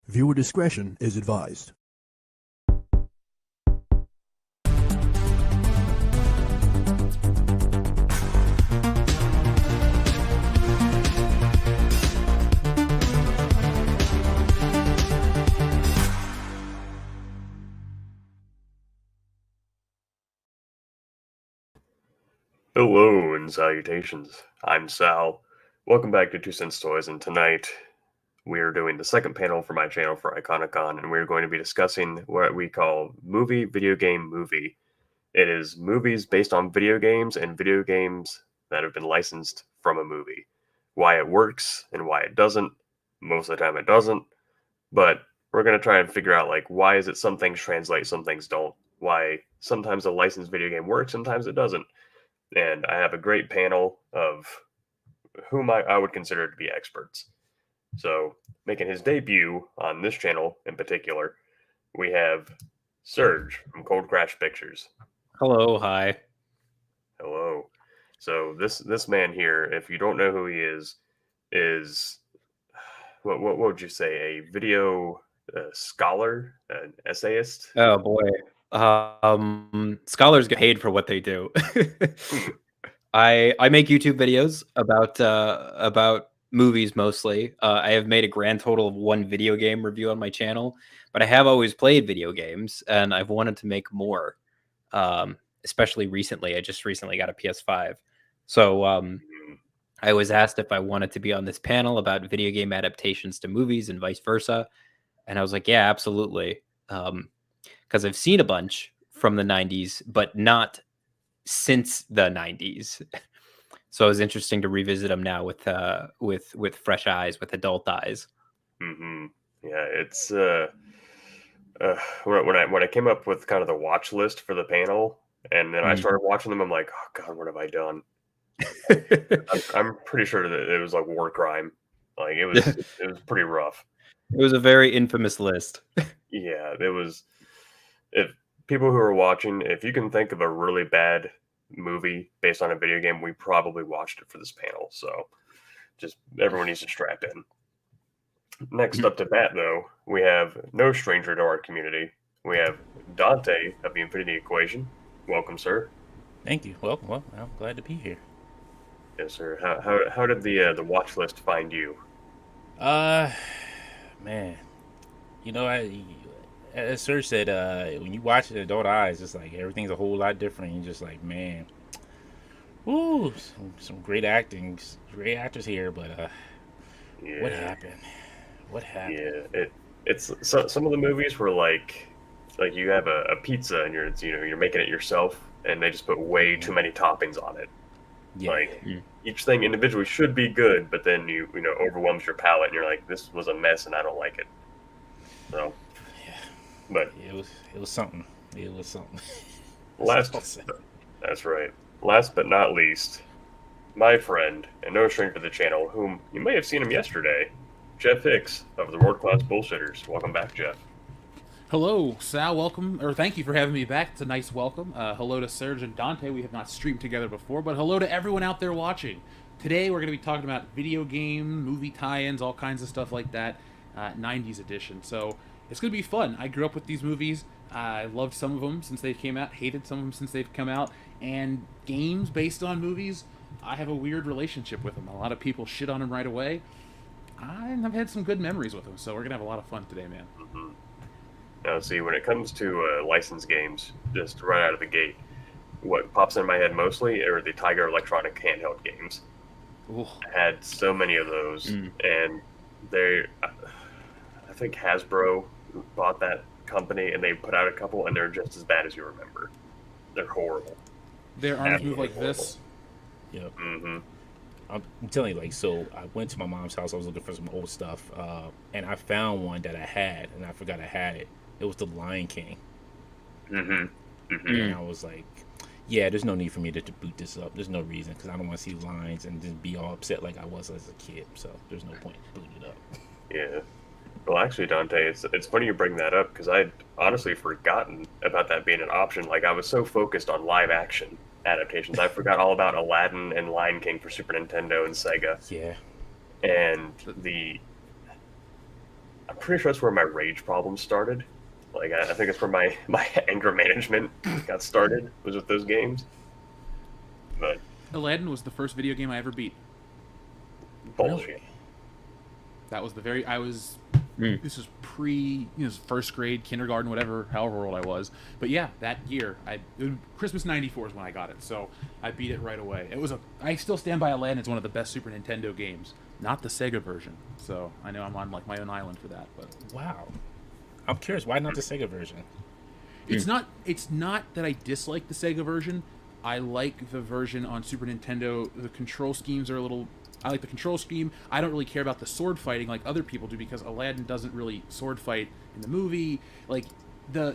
Viewer discretion is advised. Hello and salutations. I'm Sal. Welcome back to 2 Cents Toys, and tonight we are doing the second panel for my channel for IconiCon, and we're going to be discussing what we call movie, video game, movie. It is movies based on video games and video games that have been licensed from a movie. Why it works and why it doesn't. Most of the time it doesn't, but we're going to try and figure out why is it some things translate, some things don't. Why sometimes a licensed video game works, sometimes it doesn't. And I have a great panel of whom I would consider to be experts. So, making his debut on this channel in particular, we have Serge from Cold Crash Pictures. Hello, hi. Hello. So this man here, if you don't know who he is what would you say, a video scholar, an essayist? Oh boy. Scholars get paid for what they do. I make YouTube videos about movies mostly. I have made a grand total of 1 video game review on my channel, but I have always played video games and I've wanted to make more. Especially recently. I just recently got a PS5. So I was asked if I wanted to be on this panel about video game adaptations to movies and vice versa. And I was like, yeah, absolutely. Because I've seen a bunch from the 90s, but not since the 90s. So it was interesting to revisit them now with fresh eyes, with adult eyes. Mm-hmm. Yeah, it's when I came up with kind of the watch list for the panel, and then I started watching them, I'm like, oh god, what have I done? I'm pretty sure that it was like war crime. Like it was pretty rough. It was a very infamous list. Yeah, it was. If people who are watching, if you can think of a really bad movie based on a video game, we probably watched it for this panel. So just everyone needs to strap in. Next up to bat, though, we have no stranger to our community. We have Dante of the Infinity Equation. Welcome, sir. Thank you. Well, I'm glad to be here. Yes, sir. How did the watch list find you? Man, as Serge said, when you watch it with adult eyes, it's like everything's a whole lot different. You're just like, man, woo, some great acting, great actors here, but Yeah. what happened? What happened? Yeah, it's some of the movies were like you have a pizza and you're making it yourself, and they just put way too many toppings on it. Yeah. Like each thing individually should be good, but then you overwhelms your palate, and you're like, this was a mess, and I don't like it. So, Yeah. but It was something. It was something. that's right. Last but not least, my friend and no stranger to the channel, whom you may have seen him yesterday, Jeff Hicks of the World Class Bullshitters. Welcome back, Jeff. Hello, Sal. Welcome, or thank you for having me back. It's a nice welcome. Hello to Serge and Dante. We have not streamed together before, but hello to everyone out there watching. Today we're going to be talking about video game, movie tie-ins, all kinds of stuff like that, 90s edition. So it's going to be fun. I grew up with these movies. I loved some of them since they came out, hated some of them since they've come out, and games based on movies, I have a weird relationship with them. A lot of people shit on them right away. I've had some good memories with them, so we're going to have a lot of fun today, man. Mm-hmm. Now, see, when it comes to licensed games, just right out of the gate, what pops in my head mostly are the Tiger Electronic handheld games. Ooh. I had so many of those, and I think Hasbro bought that company, and they put out a couple, and they're just as bad as you remember. They're horrible. Their arms move like this. Yep. Mm-hmm. I'm telling you, so I went to my mom's house. I was looking for some old stuff, and I found one that I had, and I forgot I had it. It was the Lion King. Mm-hmm. Mm-hmm. And I was like, yeah, there's no need for me to boot this up. There's no reason, because I don't want to see lines and just be all upset like I was as a kid. So there's no point in booting it up. Yeah. Well, actually, Dante, it's funny you bring that up, because I'd honestly forgotten about that being an option. Like, I was so focused on live action adaptations, I forgot all about Aladdin and Lion King for Super Nintendo and Sega. Yeah. And the I'm pretty sure that's where my rage problem started. Like I think it's where my anger management got started, was with those games. But Aladdin was the first video game I ever beat. bullshit. That was the very I was. Mm. This was first grade, kindergarten, whatever, however old I was. But yeah, that year, Christmas '94 is when I got it, so I beat it right away. I still stand by Aladdin. It's one of the best Super Nintendo games, not the Sega version. So I know I'm on like my own island for that. But Wow. I'm curious, why not the Sega version? it's not that I dislike the Sega version. I like the version on Super Nintendo. The control schemes are a little. I like the control scheme. I don't really care about the sword fighting like other people do because Aladdin doesn't really sword fight in the movie. Like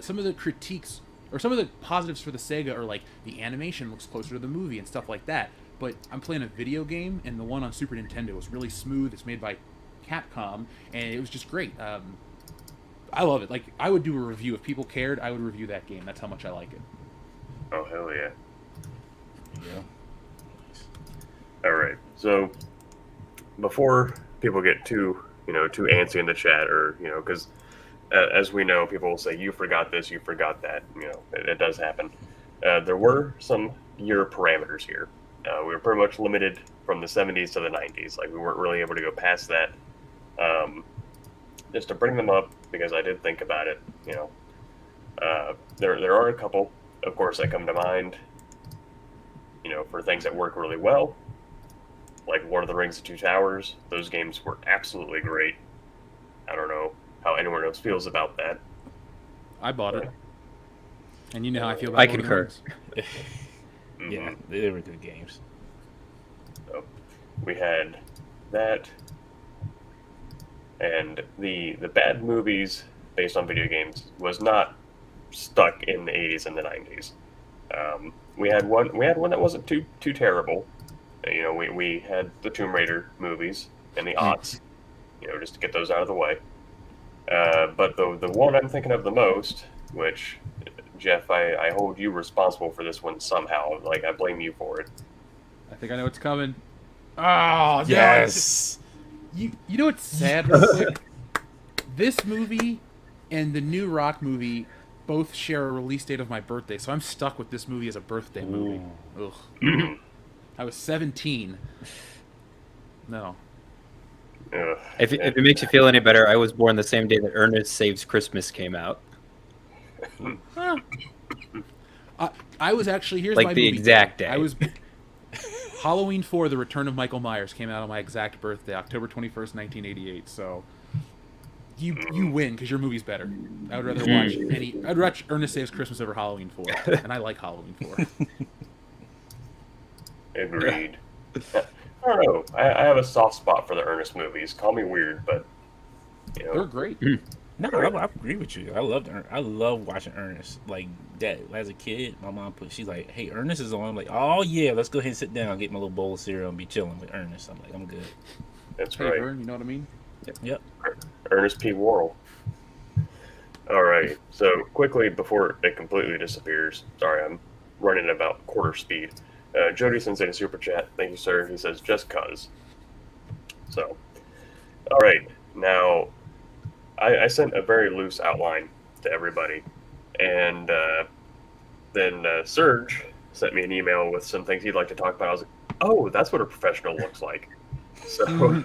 some of the critiques or some of the positives for the Sega are like the animation looks closer to the movie and stuff like that. But I'm playing a video game, and the one on Super Nintendo was really smooth. It's made by Capcom, and it was just great. I love it. Like I would do a review if people cared. I would review that game. That's how much I like it. Oh hell yeah! Yeah. All right, so before people get too antsy in the chat, or because as we know, people will say you forgot this, you forgot that. It does happen. There were some year parameters here. We were pretty much limited from the 70s to the 90s. Like we weren't really able to go past that. Just to bring them up because I did think about it. There are a couple, of course, that come to mind. For things that work really well. Like Lord of the Rings: The Two Towers, those games were absolutely great. I don't know how anyone else feels about that. I bought it, and you know how I feel about I Lord of the concur. Rings. Yeah, they were good games. So we had that, and the bad movies based on video games was not stuck in the 80s and the 90s. We had one that wasn't too terrible. We had the Tomb Raider movies and the aughts, just to get those out of the way. But the one I'm thinking of the most, which, Jeff, I hold you responsible for this one somehow. Like, I blame you for it. I think I know what's coming. Oh, Yes. You know what's sad, real quick? This movie and the new Rock movie both share a release date of my birthday, so I'm stuck with this movie as a birthday movie. Ugh. I was 17. No. Ugh. If it makes you feel any better, I was born the same day that Ernest Saves Christmas came out. I was actually here's Like my the movie exact thing. day. I was Halloween 4: The Return of Michael Myers came out on my exact birthday, October 21st, 1988. So you win because your movie's better. I would rather watch I'd watch Ernest Saves Christmas over Halloween 4, and I like Halloween 4. Agreed. I don't know. I have a soft spot for the Ernest movies. Call me weird, but They're great. No, I agree with you. I love watching Ernest. Like that as a kid, my mom she's like, "Hey, Ernest is on." I'm like, "Oh yeah, let's go ahead and sit down, get my little bowl of cereal, and be chilling with Ernest." I'm like, "I'm good." that's Hey, right. Vern, you know what I mean? Yep. Ernest P. Worrell. All right. So quickly before it completely disappears. Sorry, I'm running about quarter speed. Jody sends in a super chat. Thank you, sir. He says, "Just cuz." So, all right. Now, I sent a very loose outline to everybody, and then Serge sent me an email with some things he'd like to talk about. I was like, "Oh, that's what a professional looks like." So,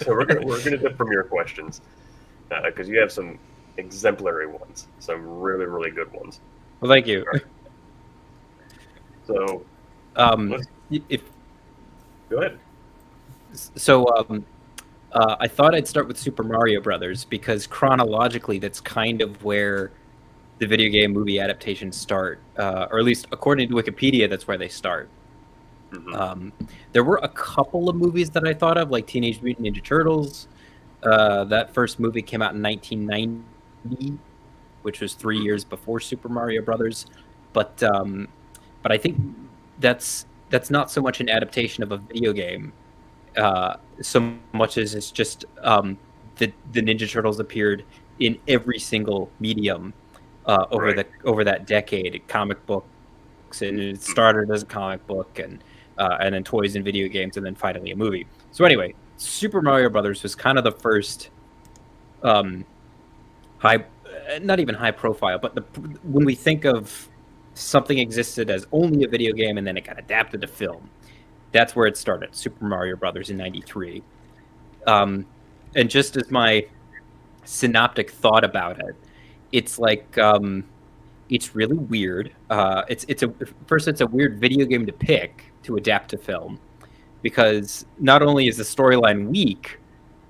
we're gonna dip from your questions because you have some exemplary ones, some really really good ones. Well, thank you. So, If go ahead. so, I thought I'd start with Super Mario Brothers because chronologically, that's kind of where the video game movie adaptations start, or at least according to Wikipedia, that's where they start. Mhm. There were a couple of movies that I thought of, like Teenage Mutant Ninja Turtles. That first movie came out in 1990, which was 3 years before Super Mario Brothers. But I think that's not so much an adaptation of a video game, so much as it's just the Ninja Turtles appeared in every single medium over that decade. Comic books, and it started as a comic book, and then toys and video games, and then finally a movie. So anyway, Super Mario Brothers was kind of the first not even high profile, but when we think of something existed as only a video game and then it got adapted to film, that's where it started. Super Mario Brothers in '93. And just as my synoptic thought about it, it's like it's really weird. It's a weird video game to pick to adapt to film, because not only is the storyline weak,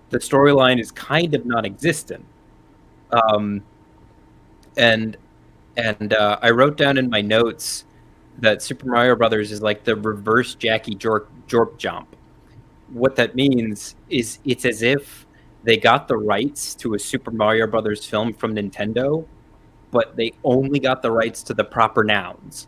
the storyline is kind of non-existent. And I wrote down in my notes that Super Mario Brothers is like the reverse Jackie Jorp Jump. What that means is it's as if they got the rights to a Super Mario Brothers film from Nintendo, but they only got the rights to the proper nouns.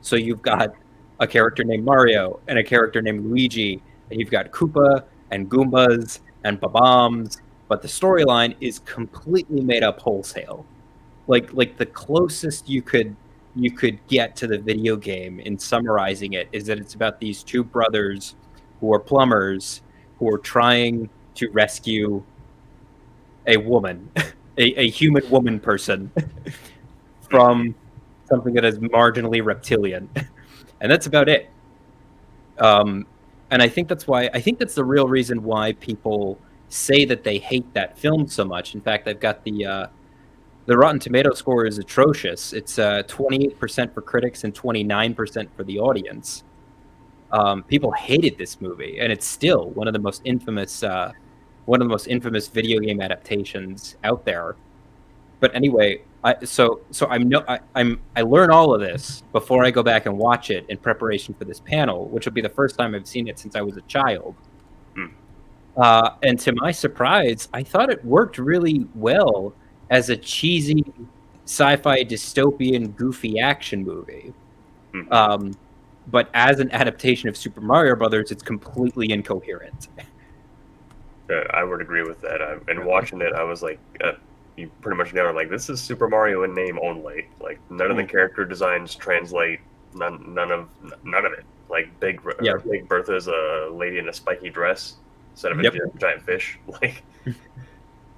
So you've got a character named Mario and a character named Luigi, and you've got Koopa and Goombas and Bob-ombs, but the storyline is completely made up wholesale. Like the closest you could get to the video game in summarizing it is that it's about these two brothers who are plumbers who are trying to rescue a woman, a human woman person from something that is marginally reptilian, and that's about it. And I think that's the real reason why people say that they hate that film so much. In fact, I've got the Rotten Tomato score is atrocious. It's 28% for critics and 29% for the audience. People hated this movie, and it's still one of the most infamous video game adaptations out there. But anyway, I learn all of this before I go back and watch it in preparation for this panel, which will be the first time I've seen it since I was a child. And to my surprise, I thought it worked really well as a cheesy sci-fi dystopian goofy action movie. But as an adaptation of Super Mario Brothers, it's completely incoherent. I would agree with that. And watching it, I was like, you pretty much nailed it. Like, this is Super Mario in name only. Like, none of the character designs translate. None of it. Like, Big Bertha's a lady in a spiky dress instead of a giant fish. Like,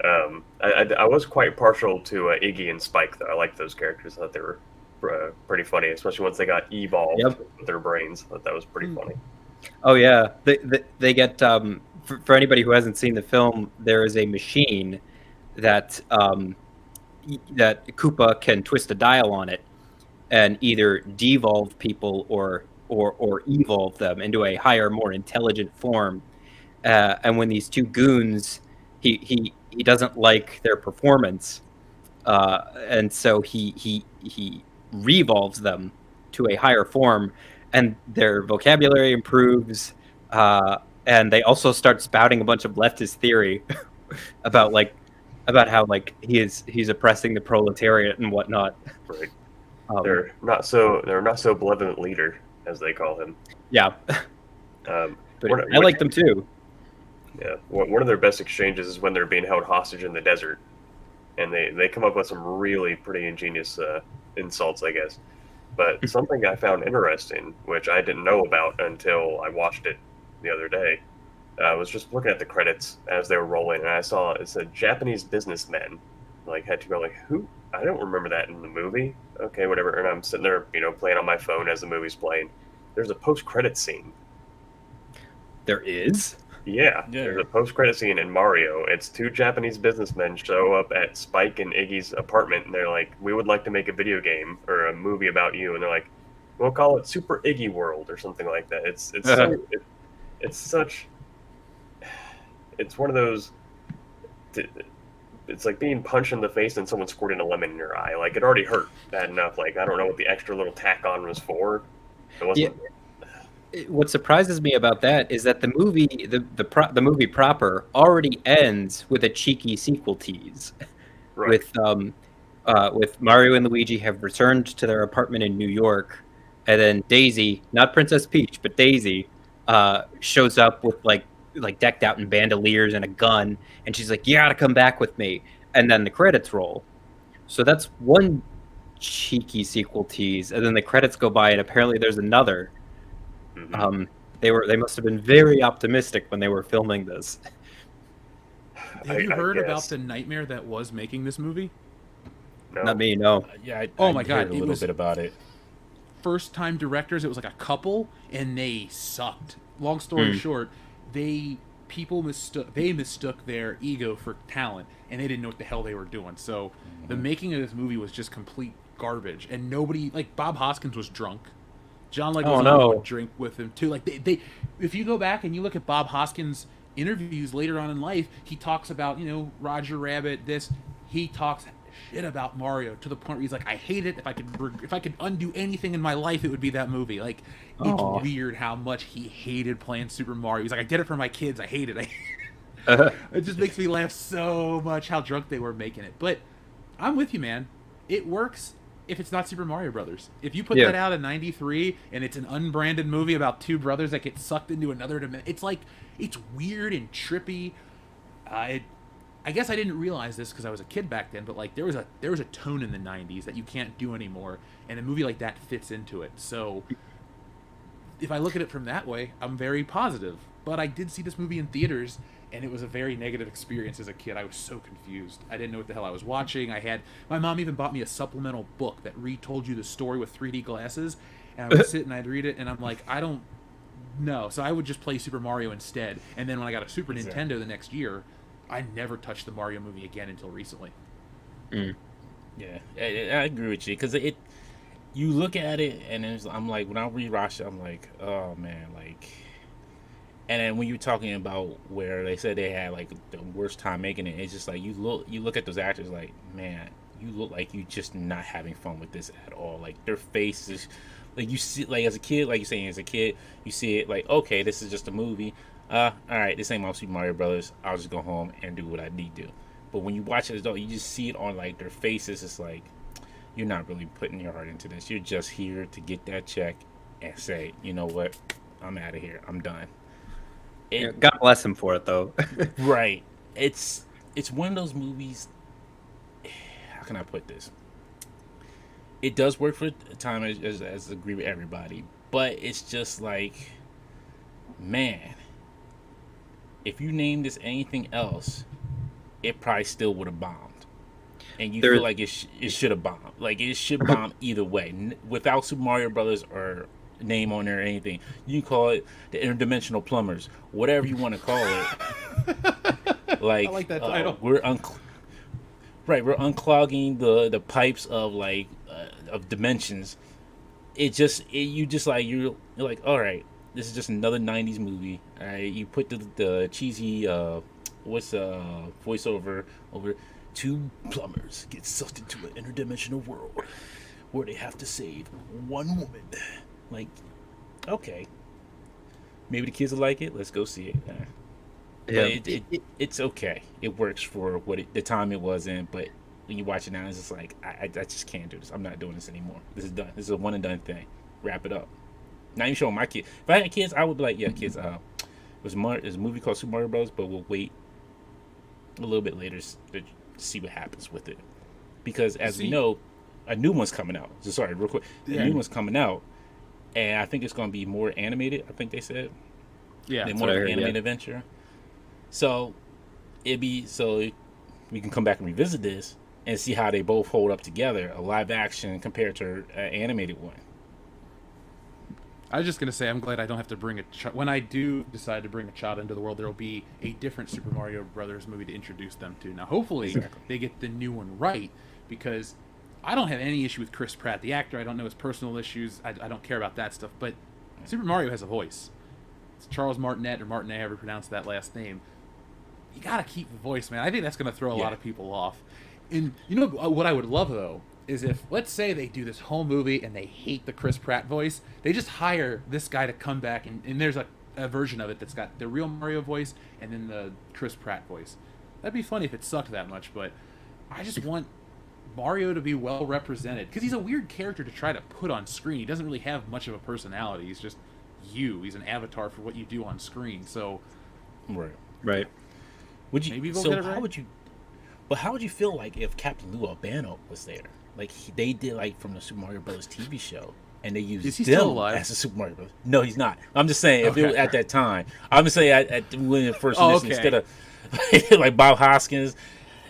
I was quite partial to Iggy and Spike, though. I liked those characters. I thought they were pretty funny, especially once they got evolved with their brains. I thought that was pretty funny. Oh yeah, they get for anybody who hasn't seen the film, there is a machine that that Koopa can twist a dial on it and either devolve people or evolve them into a higher, more intelligent form. And when these two goons, he doesn't like their performance, and so he revolves them to a higher form, and their vocabulary improves, and they also start spouting a bunch of leftist theory about how like he's oppressing the proletariat and whatnot. Right. They're not so benevolent leader, as they call him. Yeah. But I like them too. Yeah. One of their best exchanges is when they're being held hostage in the desert, and they come up with some really pretty ingenious insults, I guess. But something I found interesting, which I didn't know about until I watched it the other day, I was just looking at the credits as they were rolling, and I saw it said Japanese businessmen. Like, had to go like, who? I don't remember that in the movie. Okay, whatever. And I'm sitting there, playing on my phone as the movie's playing. There's a post-credit scene. There is? Yeah, there's a post-credit scene in Mario. It's two Japanese businessmen show up at Spike and Iggy's apartment, and they're like, we would like to make a video game or a movie about you. And they're like, we'll call it Super Iggy World or something like that. It's one of those, it's like being punched in the face and someone squirting a lemon in your eye. Like, it already hurt bad enough. Like, I don't know what the extra little tack on was for. It wasn't... What surprises me about that is that the movie, the movie proper, already ends with a cheeky sequel tease, right. With Mario and Luigi have returned to their apartment in New York, and then Daisy, not Princess Peach, but Daisy, shows up with like decked out in bandoliers and a gun, and she's like, "You gotta come back with me," and then the credits roll. So that's one cheeky sequel tease, and then the credits go by, and apparently there's another. Mm-hmm. They must have been very optimistic when they were filming this. Have you I heard about guess. the nightmare that was making this movie? No. Not me, no. Yeah, Oh my God, heard a it little was- bit about it. First time directors, it was like a couple, and they sucked. Long story short, people mistook their ego for talent, and they didn't know what the hell they were doing. So the making of this movie was just complete garbage, and nobody, like, Bob Hoskins was drunk. John Leguizamo would drink with him too. Like they, if you go back and you look at Bob Hoskins' interviews later on in life, he talks about, you know, Roger Rabbit. He talks shit about Mario to the point where he's like, I hate it. If I could undo anything in my life, it would be that movie. Like, it's weird how much he hated playing Super Mario. He's like, I did it for my kids. I hate it. It just makes me laugh so much how drunk they were making it. But I'm with you, man. It works if it's not Super Mario Brothers. If you put that out in '93 and it's an unbranded movie about two brothers that get sucked into another dimension, it's like, it's weird and trippy. I guess I didn't realize this because I was a kid back then, but like there was a tone in the '90s that you can't do anymore, and a movie like that fits into it. So if I look at it from that way, I'm very positive. But I did see this movie in theaters, and it was a very negative experience as a kid. I was so confused. I didn't know what the hell I was watching. My mom even bought me a supplemental book that retold you the story with 3D glasses, and I would sit and I'd read it, and I'm like, I don't know. So I would just play Super Mario instead. And then when I got a Super Nintendo the next year, I never touched the Mario movie again until recently. Yeah, I agree with you because you look at it and I'm like, when I rewatch it, I'm like, oh man, like. And then when you're talking about where they said they had like the worst time making it, it's just like you look at those actors like, man, you look like you just not having fun with this at all. Like their faces, like you see, like as a kid, like you're saying, as a kid, you see it like, okay, this is just a movie. All right, this ain't my Super Mario Brothers. I'll just go home and do what I need to. But when you watch it as though, you just see it on like their faces. It's like you're not really putting your heart into this. You're just here to get that check and say, you know what, I'm out of here. I'm done. God bless him for it, though. Right. It's one of those movies. How can I put this? It does work for the time, as agree with everybody, but it's just like, man, if you named this anything else, it probably still would have bombed. And you feel like it should have bombed. Like it should bomb either way. Without Super Mario Brothers or name on there or anything, you can call it the Interdimensional Plumbers, whatever you want to call it. Like, I like that title. We're unclogging the pipes of like of dimensions. You're like, all right, this is just another '90s movie. All right, you put the cheesy voiceover over. Two plumbers get sucked into an interdimensional world where they have to save one woman. Like, okay, maybe the kids will like it. Let's go see it. But it's okay. It works for the time it was in. But when you watch it now, it's just like I just can't do this. I'm not doing this anymore. This is done. This is a one and done thing. Wrap it up. Not even showing my kids. If I had kids, I would be like, yeah, kids. There's a movie called Super Mario Bros. But we'll wait a little bit later to see what happens with it, because as we know, a new one's coming out. So sorry, real quick, a new one's coming out, and I think it's going to be more animated. I think they said, more animated adventure. So we can come back and revisit this and see how they both hold up together, a live action compared to an animated one. I was just going to say, I'm glad I don't have to bring when I do decide to bring a child into the world, there will be a different Super Mario Brothers movie to introduce them to. Now, hopefully, they get the new one right, because I don't have any issue with Chris Pratt, the actor. I don't know his personal issues. I don't care about that stuff. But Super Mario has a voice. It's Charles Martinet, or Martinet, however you pronounce that last name. You got to keep the voice, man. I think that's going to throw a lot of people off. And you know what I would love, though, is if, let's say they do this whole movie and they hate the Chris Pratt voice, they just hire this guy to come back, and there's a version of it that's got the real Mario voice and then the Chris Pratt voice. That'd be funny if it sucked that much, but I just want Mario to be well represented, because he's a weird character to try to put on screen. He doesn't really have much of a personality. He's just you. He's an avatar for what you do on screen. So, right. Would you? Maybe So how would you? But how would you feel like if Captain Lou Albano was there? Like they did, like from the Super Mario Brothers TV show, and they used still alive? as a Super Mario Bros. No, he's not. I'm just saying, if it was at that time, I'm just saying when it first instead of like Bob Hoskins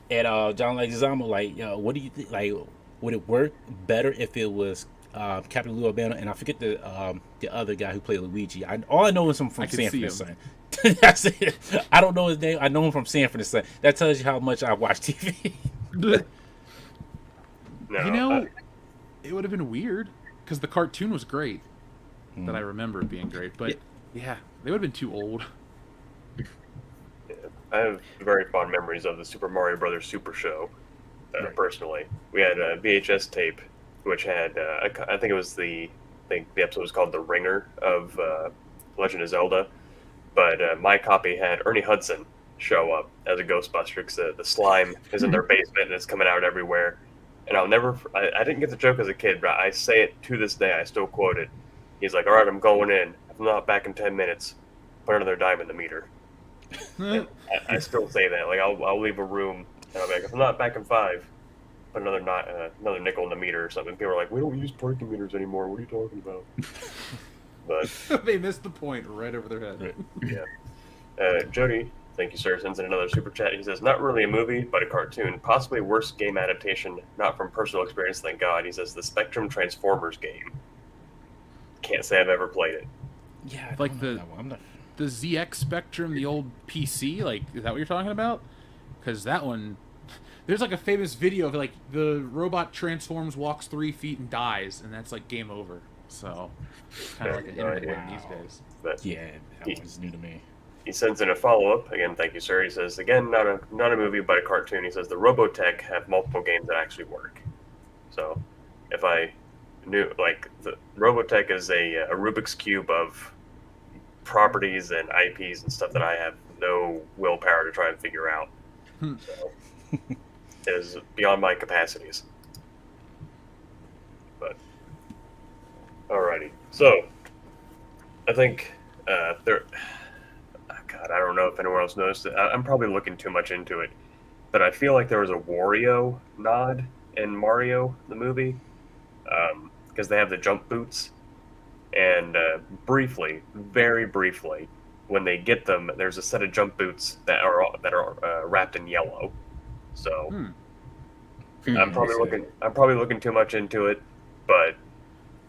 and John Leguizamo. Like, what do you think? Like, would it work better if it was Captain Lou Albano, and I forget the other guy who played Luigi. All I know is him from Sanford and Son. That's it. I don't know his name. I know him from Sanford and Son. That tells you how much I watch TV. No, it would have been weird because the cartoon was great. That I remember it being great, but yeah, they would have been too old. Yeah. I have very fond memories of the Super Mario Brothers Super Show. Personally, we had a VHS tape which had I think it was the episode was called The Ringer of Legend of Zelda, but my copy had Ernie Hudson show up as a Ghostbuster because the slime is in their basement and it's coming out everywhere. And I'll never I didn't get the joke as a kid, but I say it to this day. I still quote it. He's like, "All right, I'm going in. If I'm not back in 10 minutes, put another dime in the meter." I still say that. Like I'll leave a room and I'm like, if I'm not back in 5. Put another nickel in the meter or something. People are like, "We don't use parking meters anymore. What are you talking about?" But they missed the point right over their head. Yeah. Jody, thank you, sir, sends in another super chat. He says, "Not really a movie, but a cartoon. Possibly worst game adaptation, not from personal experience, thank God." He says, "The Spectrum Transformers game. Can't say I've ever played it." Yeah, like the ZX Spectrum, the old PC. Like, is that what you're talking about? Because that one. There's like a famous video of like the robot transforms, walks 3 feet, and dies, and that's like game over. So, kind of like an internet one these days. But yeah, that one's new to me. He sends in a follow-up. Again, thank you, sir. He says, again, not a movie, but a cartoon. He says, the Robotech have multiple games that actually work. So, if I knew, like, the Robotech is a Rubik's Cube of properties and IPs and stuff that I have no willpower to try and figure out. So, it is beyond my capacities. But, alrighty. So, I think there... God, I don't know if anyone else noticed it. I'm probably looking too much into it, but I feel like there was a Wario nod in Mario, the movie, because they have the jump boots. And briefly, very briefly, when they get them, there's a set of jump boots that are wrapped in yellow. So I'm probably looking too much into it, but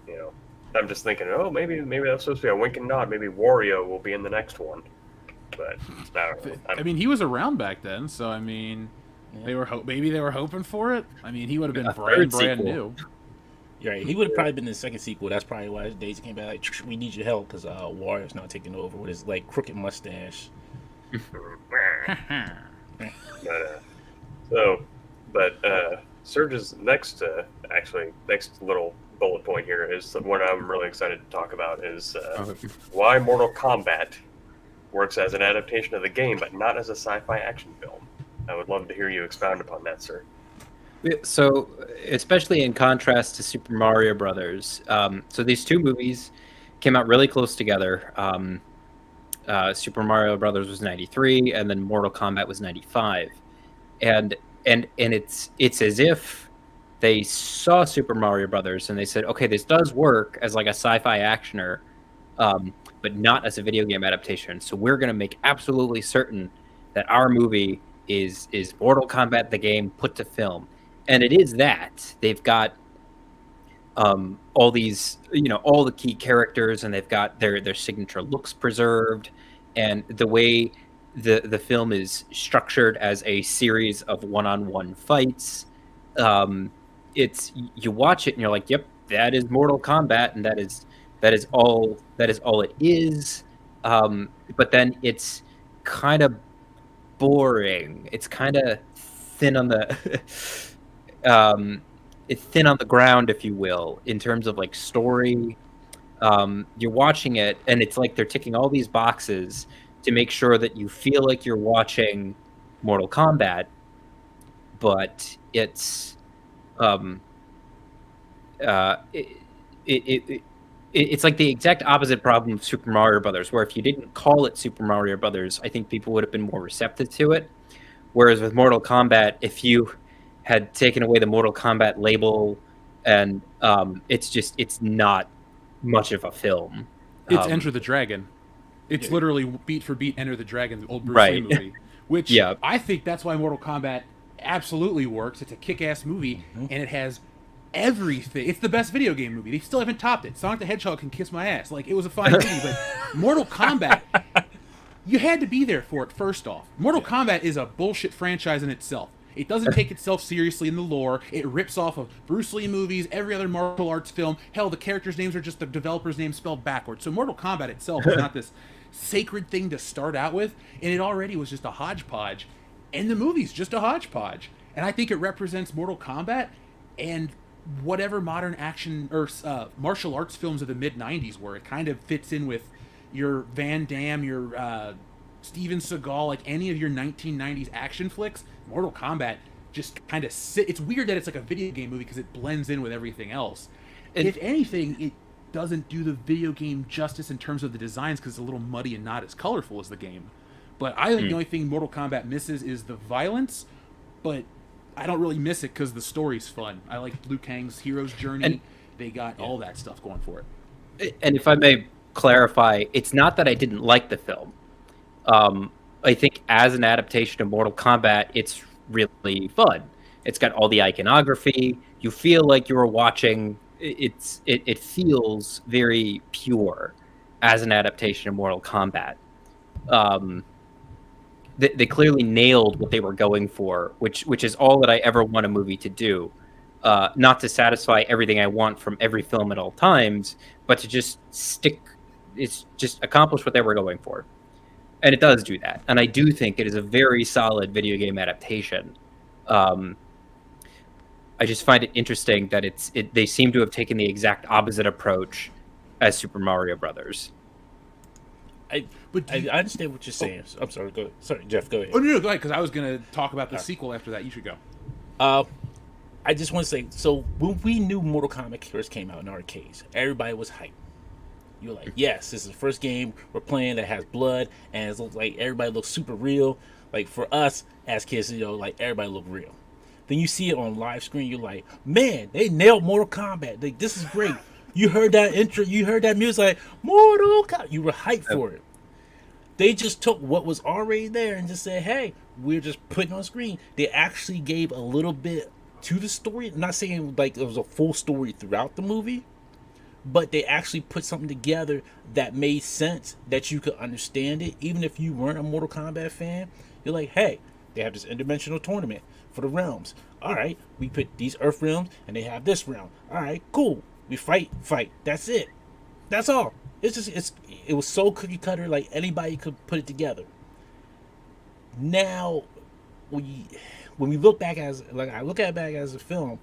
you know, I'm just thinking, oh, maybe that's supposed to be a wink and nod. Maybe Wario will be in the next one. But I mean, he was around back then, so I mean, they were maybe they were hoping for it. I mean, he would have been brand new. Yeah, he would have probably been in the second sequel. That's probably why Daisy came back like, "We need your help," because Wario's not taking over with his like crooked mustache. Surge's next little bullet point here is what I'm really excited to talk about is why Mortal Kombat works as an adaptation of the game, but not as a sci-fi action film. I would love to hear you expound upon that, sir. So, especially in contrast to Super Mario Brothers, so these two movies came out really close together. Super Mario Brothers was 93, and then Mortal Kombat was 95, and it's as if they saw Super Mario Brothers and they said, okay, this does work as like a sci-fi actioner, but not as a video game adaptation. So we're going to make absolutely certain that our movie is Mortal Kombat the game put to film. And it is that. They've got all these, all the key characters, and they've got their signature looks preserved, and the way the film is structured as a series of one-on-one fights. It's, you watch it and you're like, yep, that is Mortal Kombat, and that is all it is. But then it's kind of boring. It's kind of thin on the it's thin on the ground, if you will, in terms of like story. You're watching it and it's like they're ticking all these boxes to make sure that you feel like you're watching Mortal Kombat, but it's it's like the exact opposite problem of Super Mario Brothers, where if you didn't call it Super Mario Brothers, I think people would have been more receptive to it. Whereas with Mortal Kombat, if you had taken away the Mortal Kombat label, and it's not much of a film. It's Enter the Dragon. It's literally beat for beat Enter the Dragon, the old Bruce Lee movie, which Yeah. I think that's why Mortal Kombat absolutely works. It's a kick-ass movie, and it has everything. It's the best video game movie. They still haven't topped it. Sonic the Hedgehog can kiss my ass. Like, it was a fine movie, but Mortal Kombat, you had to be there for it, first off. Mortal Kombat is a bullshit franchise in itself. It doesn't take itself seriously in the lore. It rips off of Bruce Lee movies, every other martial arts film. Hell, the characters' names are just the developer's name spelled backwards. So Mortal Kombat itself is not this sacred thing to start out with, and it already was just a hodgepodge. And the movie's just a hodgepodge. And I think it represents Mortal Kombat and whatever modern action or martial arts films of the mid-90s were. It kind of fits in with your Van Damme, your Steven Seagal, like any of your 1990s action flicks. Mortal Kombat just kind of it's weird that it's like a video game movie because it blends in with everything else. If anything, it doesn't do the video game justice in terms of the designs because it's a little muddy and not as colorful as the game. But I think the only thing Mortal Kombat misses is the violence, but I don't really miss it because the story's fun. I like Liu Kang's hero's journey. And they got all that stuff going for it. And if I may clarify, it's not that I didn't like the film. I think as an adaptation of Mortal Kombat, it's really fun. It's got all the iconography. You feel like you were watching. It feels very pure as an adaptation of Mortal Kombat. They clearly nailed what they were going for, which is all that I ever want a movie to do. Not to satisfy everything I want from every film at all times, but to just accomplish what they were going for. And it does do that. And I do think it is a very solid video game adaptation. I just find it interesting that they seem to have taken the exact opposite approach as Super Mario Brothers. I understand what you're saying. I'm sorry. Go ahead. Sorry, Jeff. Go ahead. Oh no, go ahead, because I was going to talk about the sequel after that. You should go. I just want to say, so when we knew Mortal Kombat first came out in arcades, everybody was hyped. You were like, yes, this is the first game we're playing that has blood, and it looks like everybody looks super real. Like, for us as kids, like, everybody looked real. Then you see it on live screen, you're like, man, they nailed Mortal Kombat. Like, this is great. You heard that intro, you heard that music, like, Mortal Kombat. You were hyped for it. They just took what was already there and just said, hey, we're just putting on screen. They actually gave a little bit to the story. I'm not saying, like, it was a full story throughout the movie, but they actually put something together that made sense, that you could understand it. Even if you weren't a Mortal Kombat fan, you're like, hey, they have this interdimensional tournament for the realms. All right, we put these Earth realms, and they have this realm. All right, cool. We fight. That's it. That's all. It was so cookie cutter, like anybody could put it together. Now, when we look back I look at it back as a film,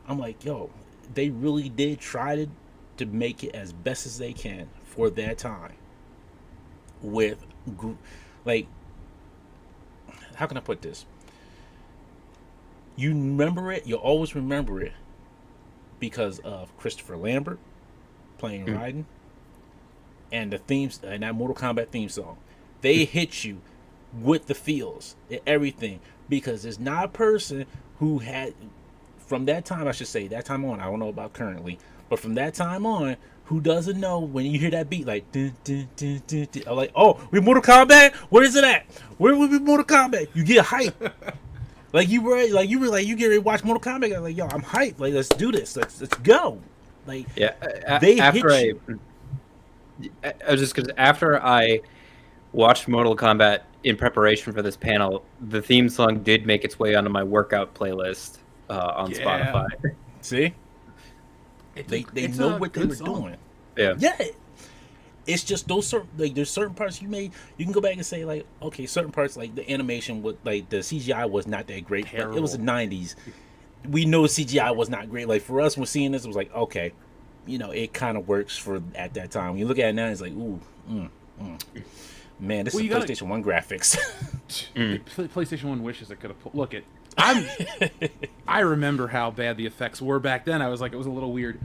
I'm like, yo, they really did try to make it as best as they can for their time. With, like, how can I put this? You remember it, you always remember it because of Christopher Lambert playing Raiden and the themes and that Mortal Kombat theme song. They hit you with the feels and everything, because there's not a person who had, from that time, I should say, that time on, I don't know about currently, but from that time on, who doesn't know when you hear that beat, like, dun, dun, dun, dun, dun, I'm like, oh, we Mortal Kombat? Where is it at? Where would we Mortal Kombat? You get hype. Like you were like you get ready to watch Mortal Kombat. I'm like, yo, I'm hyped. Like, let's do this. Let's go. Like, yeah. I was just because after I watched Mortal Kombat in preparation for this panel, the theme song did make its way onto my workout playlist on Spotify. See, they know what they were doing. Yeah. It's just those certain, like, there's certain parts you can go back and say, like, okay, certain parts, like the animation was, like, the CGI was not that great. But it was the 90s. We know CGI was not great. Like, for us, when seeing this, it was like, okay, it kind of works for at that time. When you look at it now, it's like, ooh, man, this is PlayStation 1 graphics. PlayStation 1 wishes it could have look it. I remember how bad the effects were back then. I was like, it was a little weird.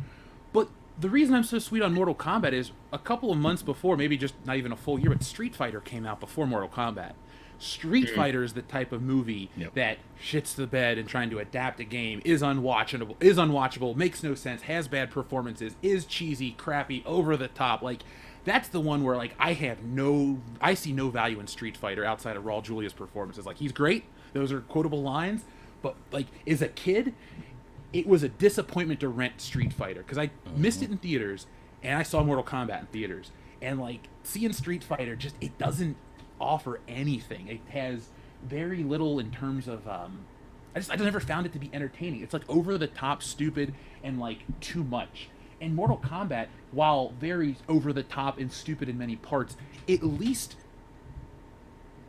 But the reason I'm so sweet on Mortal Kombat is a couple of months before, maybe just not even a full year, but Street Fighter came out before Mortal Kombat. Street Fighter is the type of movie that shits the bed and trying to adapt a game, is unwatchable, makes no sense, has bad performances, is cheesy, crappy, over the top. Like, that's the one where like I see no value in Street Fighter outside of Raul Julia's performances. Like he's great, those are quotable lines, but like as a kid, it was a disappointment to rent Street Fighter because I missed it in theaters, and I saw Mortal Kombat in theaters, and like seeing Street Fighter just it doesn't offer anything. It has very little in terms of I never found it to be entertaining. It's like over the top, stupid, and like too much. And Mortal Kombat, while very over the top and stupid in many parts, at least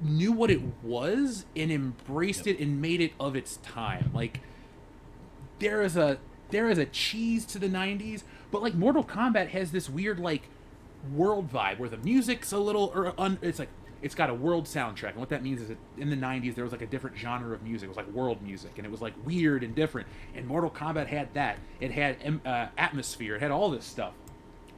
knew what it was and embraced it and made it of its time. Like there is a cheese to the 90s, but like Mortal Kombat has this weird like world vibe where the music's a little it's like it's got a world soundtrack, and what that means is that in the 90s there was like a different genre of music. It was like world music, and it was like weird and different, and Mortal Kombat had that. It had atmosphere, it had all this stuff.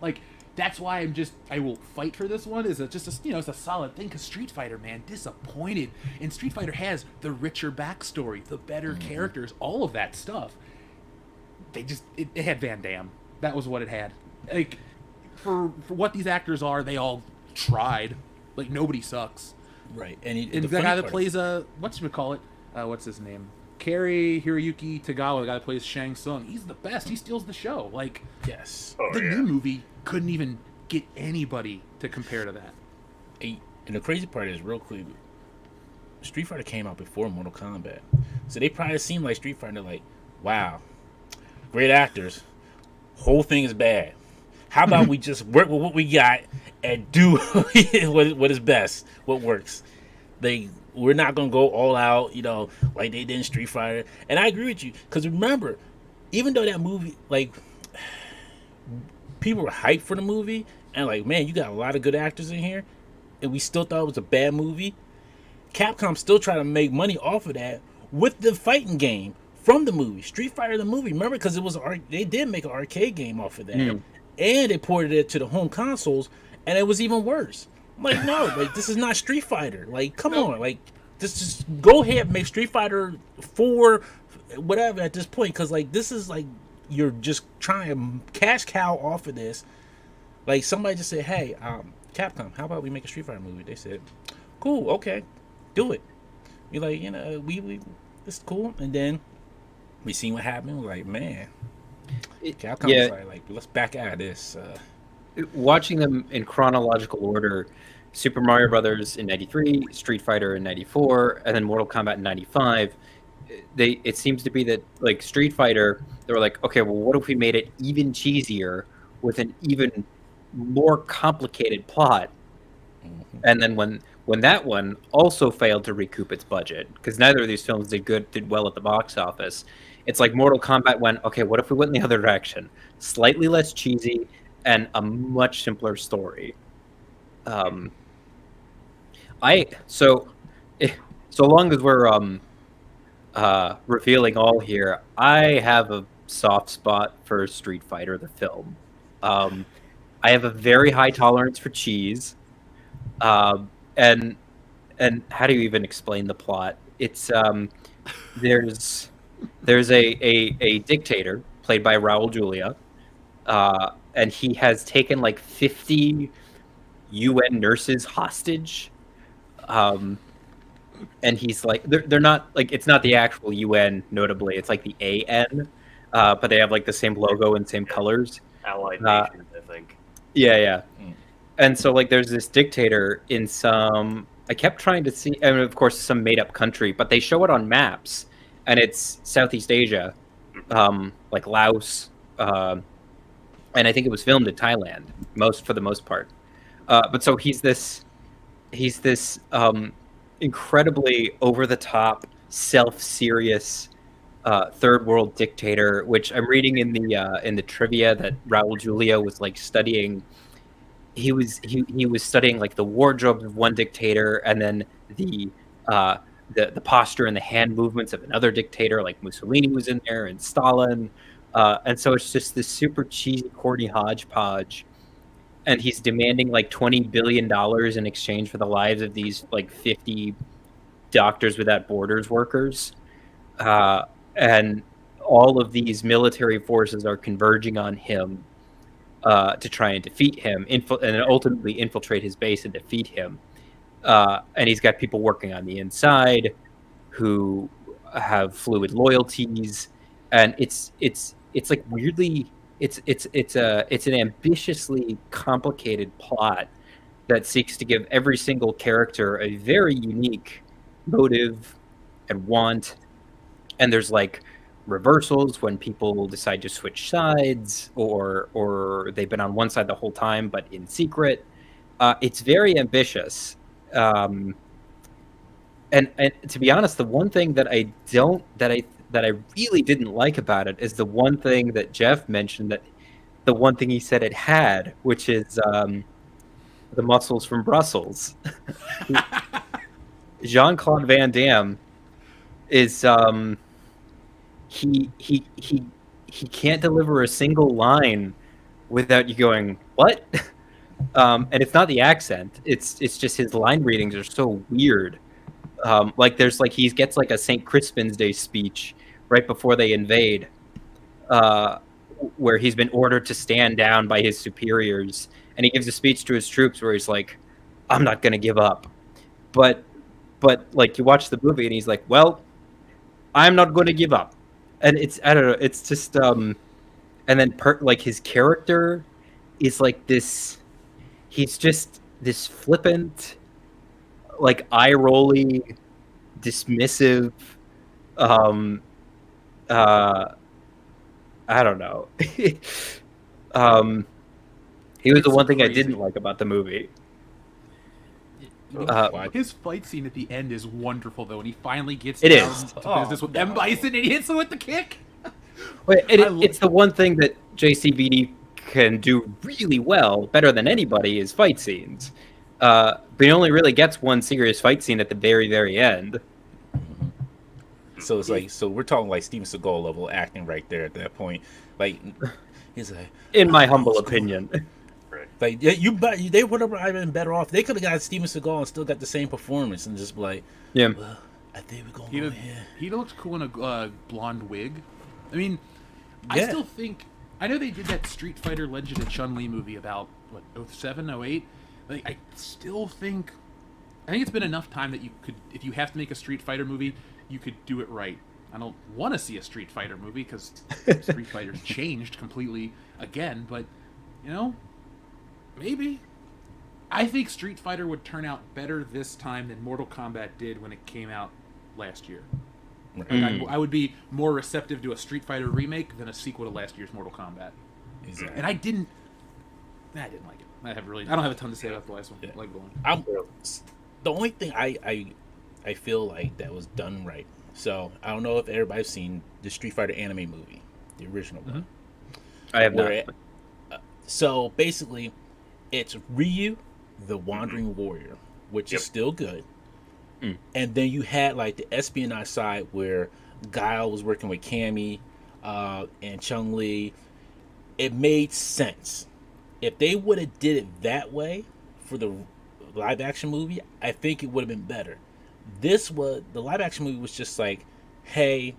Like that's why I will fight for this one. It's a solid thing, because Street Fighter, man, disappointed. And Street Fighter has the richer backstory, the better characters, all of that stuff. It had Van Damme. That was what it had. Like for what these actors are, they all tried. Like nobody sucks, right? And the guy that plays what's his name? Cary Hiroyuki Tagawa, the guy that plays Shang Tsung. He's the best. He steals the show. Like yes, the new movie couldn't even get anybody to compare to that. And the crazy part is, real quick, Street Fighter came out before Mortal Kombat, so they probably seemed like Street Fighter. Like, wow, great actors. Whole thing is bad. How about we just work with what we got and do what is best, what works? We're not going to go all out, like they did in Street Fighter. And I agree with you, because remember, even though that movie, like, people were hyped for the movie, and like, man, you got a lot of good actors in here, and we still thought it was a bad movie, Capcom still tried to make money off of that with the fighting game from the movie, Street Fighter the movie. Remember, because they did make an arcade game off of that. And they ported it to the home consoles, and it was even worse. I'm like, no, like this is not Street Fighter. Like, come on, like just go ahead and make Street Fighter 4, whatever at this point, because like this is like you're just trying to cash cow off of this. Like somebody just said, hey, Capcom, how about we make a Street Fighter movie? They said, cool, okay, do it. You're like, we this is cool, and then we seen what happened. We're like, man. Capcom was like, let's back out of this. Watching them in chronological order, Super Mario Brothers in '93, Street Fighter in '94, and then Mortal Kombat in '95. It seems to be that like Street Fighter, they were like, okay, well, what if we made it even cheesier with an even more complicated plot? And then when that one also failed to recoup its budget, because neither of these films did well at the box office. It's like Mortal Kombat went, okay, what if we went in the other direction? Slightly less cheesy and a much simpler story. So long as we're revealing all here, I have a soft spot for Street Fighter, the film. I have a very high tolerance for cheese. And how do you even explain the plot? It's there's a dictator played by Raul Julia, and he has taken like 50 UN nurses hostage, and he's like they're not like, it's not the actual UN, notably it's like the AN, but they have like the same logo and same colors. Allied Nations, I think. Yeah. And so like there's this dictator in some, I kept trying to see, and of course some made up country, but they show it on maps. And it's Southeast Asia, like Laos, and I think it was filmed in Thailand, for the most part. But so he's this incredibly over the top, self-serious third world dictator, which I'm reading in the trivia that Raul Julia was like studying. He was studying like the wardrobe of one dictator, and then the posture and the hand movements of another dictator, like Mussolini was in there, and Stalin, and so it's just this super cheesy, corny hodgepodge. And he's demanding like $20 billion in exchange for the lives of these like 50 Doctors Without Borders workers, and all of these military forces are converging on him. to try and defeat him, and ultimately infiltrate his base and defeat him. And he's got people working on the inside who have fluid loyalties, and it's like weirdly, it's an ambitiously complicated plot that seeks to give every single character a very unique motive and want. And there's like reversals when people decide to switch sides, or they've been on one side the whole time but in secret. It's very ambitious. And to be honest, the one thing that I really didn't like about it is the one thing that Jeff mentioned, that the one thing he said it had, which is the muscles from Brussels. Jean-Claude Van Damme is he can't deliver a single line without you going, what? And it's not the accent, it's just his line readings are so weird. Like there's like he gets like a St. Crispin's Day speech right before they invade, where he's been ordered to stand down by his superiors, and he gives a speech to his troops where he's like, I'm not gonna give up. But like you watch the movie and he's like, well, I'm not gonna give up. And it's, I don't know, it's just and then like his character is like this, he's just this flippant, like eye-rolly, dismissive, I don't know. He was the one thing I didn't like about the movie. His fight scene at the end is wonderful, though, and he finally gets It down is. to business with M. Bison, and he hits him with the kick. It's the one thing that JCVD can do really well, better than anybody, is fight scenes. But he only really gets one serious fight scene at the very, very end. So it's like, so we're talking like Steven Seagal level acting right there at that point. Like, he's like, in my humble opinion. Like, yeah, they would have been better off. They could have got Steven Seagal and still got the same performance and just be like, yeah, well, I think we're going to go here. He looked cool in a blonde wig. I mean, yeah. I still think, I know they did that Street Fighter Legend of Chun-Li movie about, what, 07, 08? Like, I still think, I think it's been enough time that you could, if you have to make a Street Fighter movie, you could do it right. I don't want to see a Street Fighter movie because Street Fighter's changed completely again, but, you know, maybe. I think Street Fighter would turn out better this time than Mortal Kombat did when it came out last year. Like, I would be more receptive to a Street Fighter remake than a sequel to last year's Mortal Kombat. Exactly. And I didn't like it. I don't have a ton to say about the last one. Yeah. Like going. The only thing I feel like that was done right. So I don't know if everybody's seen the Street Fighter anime movie, the original one. I have not. So basically, it's Ryu, the Wandering Warrior, which is still good. And then you had like the espionage side where Guile was working with Cammy and Chun-Li. It made sense. If they would have did it that way for the live action movie, I think it would have been better. The live action movie was just like, hey,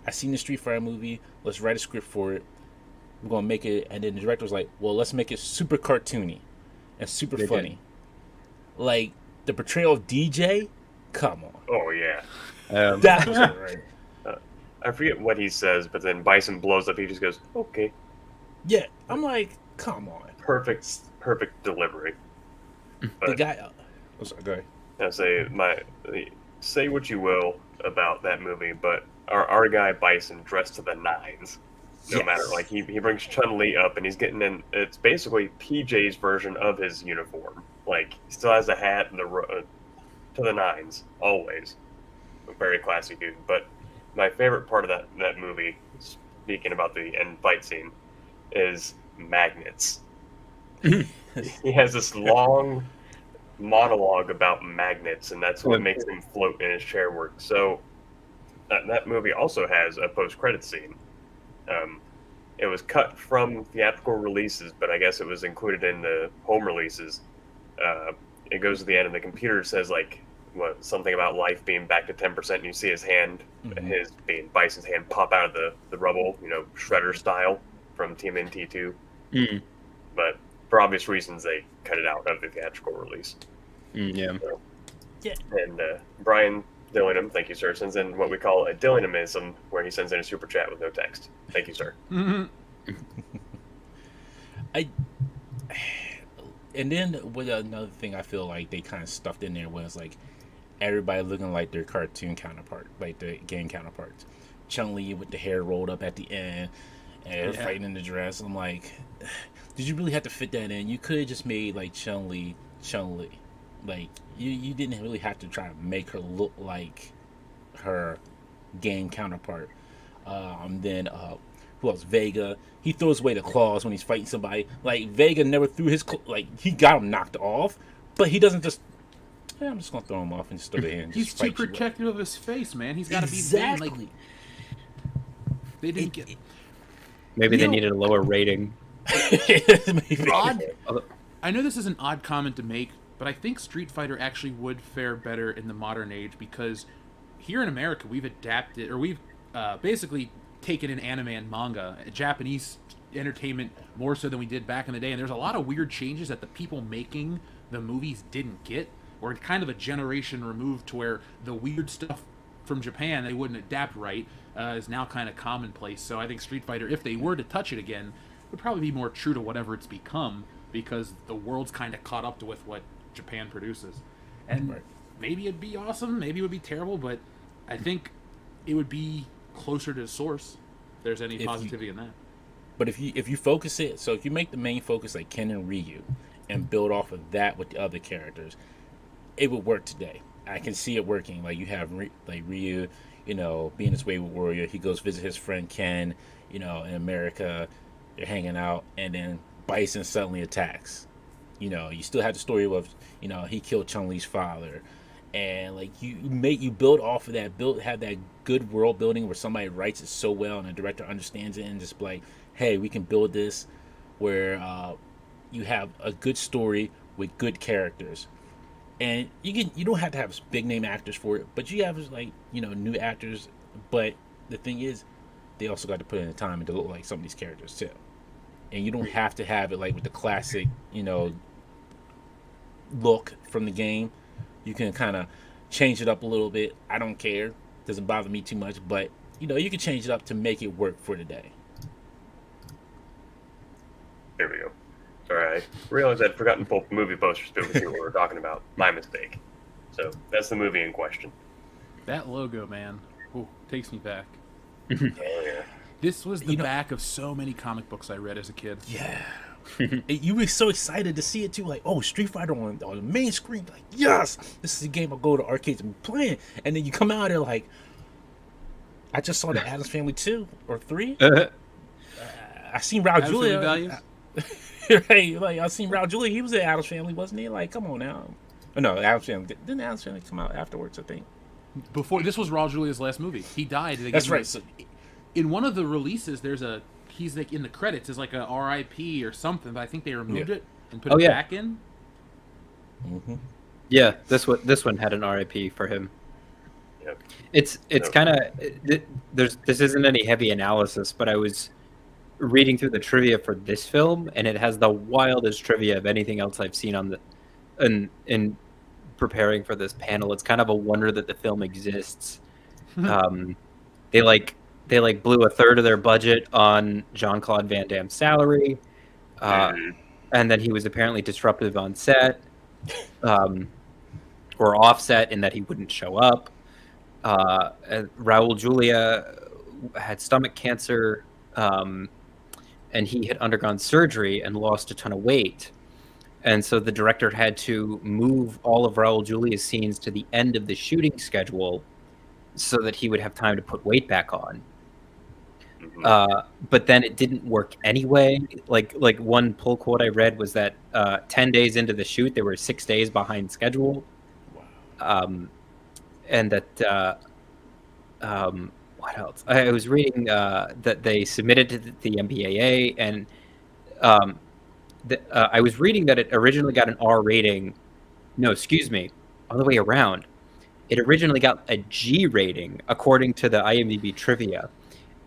I seen the Street Fighter movie, let's write a script for it. We're gonna make it, and then the director was like, well, let's make it super cartoony and super funny. Like the portrayal of DJ, come on. Oh yeah. That was right. I forget what he says, but then Bison blows up. He just goes, "Okay." Yeah, I'm like, come on. Perfect delivery. But The guy. Oh, sorry, go ahead. I say what you will about that movie, but our guy Bison dressed to the nines. No matter, like he brings Chun-Li up, and he's getting in. It's basically PJ's version of his uniform. Like he still has a hat and to the nines always. A very classy dude. But my favorite part of that movie, speaking about the end fight scene, is magnets. He has this long monologue about magnets, and that's what makes him float in his chair work. So that movie also has a post-credit scene. It was cut from theatrical releases, but I guess it was included in the home releases. It goes to the end, and the computer says something about life being back to 10%, and you see his hand, his being Bison's hand, pop out of the rubble, Shredder style from TMNT2. but for obvious reasons, they cut it out of the theatrical release. Yeah. So, Yeah. And Brian Dillingham, thank you, sir, sends in what we call a Dillinghamism, where he sends in a super chat with no text. Thank you, sir. And then with another thing I feel like they kind of stuffed in there was like everybody looking like their cartoon counterpart, like the game counterparts. Chun-Li with the hair rolled up at the end and fighting in the dress. I'm like, did you really have to fit that in? You could have just made like Chun-Li. Like you didn't really have to try to make her look like her game counterpart. Then who else? Vega. He throws away the claws when he's fighting somebody. Like Vega never threw his like he got him knocked off, but he doesn't just. Yeah, I'm just gonna throw him off and just throw the hand. He's too protective of his face, man. He's got to be exactly. like, they didn't get. Maybe they needed a lower rating. Odd. I know this is an odd comment to make, but I think Street Fighter actually would fare better in the modern age because here in America we've adapted, or we've basically taken in anime and manga, Japanese entertainment more so than we did back in the day, and there's a lot of weird changes that the people making the movies didn't get. We're kind of a generation removed to where the weird stuff from Japan they wouldn't adapt right is now kind of commonplace. So I think Street Fighter, if they were to touch it again, would probably be more true to whatever it's become because the world's kind of caught up to with what Japan produces. And maybe it'd be awesome, maybe it would be terrible, but I think it would be closer to the source if there's any positivity in that. But if you focus it, so if you make the main focus like Ken and Ryu and build off of that with the other characters, it would work today. I can see it working. Like you have like Ryu, being his wayward warrior. He goes visit his friend Ken, in America. They're hanging out, and then Bison suddenly attacks. You still have the story of, he killed Chun-Li's father, and like you build off of that, have that good world building where somebody writes it so well and the director understands it and just like, hey, we can build this where you have a good story with good characters. And you don't have to have big name actors for it, but you have like new actors. But the thing is, they also got to put in the time to look like some of these characters too. And you don't have to have it like with the classic look from the game. You can kind of change it up a little bit. I don't care; doesn't bother me too much. But you can change it up to make it work for today. There we go. Sorry, I realized I'd forgotten to pull movie posters to see what we were talking about. My mistake. So that's the movie in question. That logo, man, takes me back. Oh yeah. This was the back of so many comic books I read as a kid. Yeah. You were so excited to see it too, like, oh, Street Fighter on the main screen, like, yes, this is a game I'll go to arcades and be playing. And then you come out there like, I just saw the Addams Family 2 or 3. I seen Raul Julia. Right, like I seen Raul Julia. He was in Addams Family, wasn't he? Like, come on now. Oh, no, Addams Family didn't Addams Family come out afterwards? I think. Before this was Raul Julia's last movie. He died. That's right. So, in one of the releases, he's like in the credits as like a R.I.P. or something, but I think they removed it and put it back in. Mm-hmm. Yeah, this one had an R.I.P. for him. Yep. It's kind of this isn't any heavy analysis, but I was reading through the trivia for this film, and it has the wildest trivia of anything else I've seen on in preparing for this panel. It's kind of a wonder that the film exists. They blew a third of their budget on Jean-Claude Van Damme's salary, and then he was apparently disruptive on set, or offset in that he wouldn't show up. Raul Julia had stomach cancer, and he had undergone surgery and lost a ton of weight. And so the director had to move all of Raul Julia's scenes to the end of the shooting schedule so that he would have time to put weight back on. But then it didn't work anyway. Like one pull quote I read was that 10 days into the shoot, they were 6 days behind schedule. Wow. And that what else? I was reading that they submitted to the MPAA, and I was reading that it originally got an R rating. No, excuse me, all the way around. It originally got a G rating according to the IMDb trivia.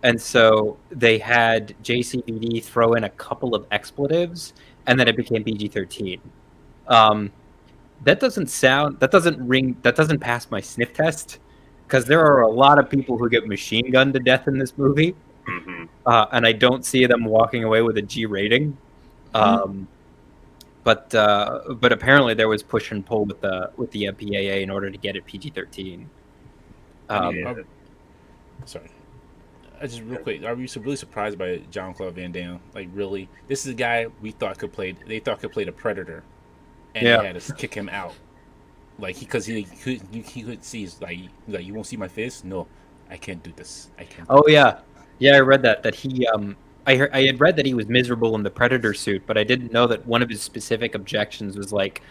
And so they had JCVD throw in a couple of expletives and then it became PG-13. That doesn't pass my sniff test, because there are a lot of people who get machine gunned to death in this movie, and I don't see them walking away with a G rating. But apparently there was push and pull with the MPAA in order to get it PG-13. Sorry. Just real quick, are you really surprised by Jean-Claude Van Damme? Like, really? This is a guy they thought could play the Predator, and they had to kick him out. Like, because he could see, like, you won't see my face? No, I can't do this. I can't. Yeah, I read that he I had read that he was miserable in the Predator suit, but I didn't know that one of his specific objections was like,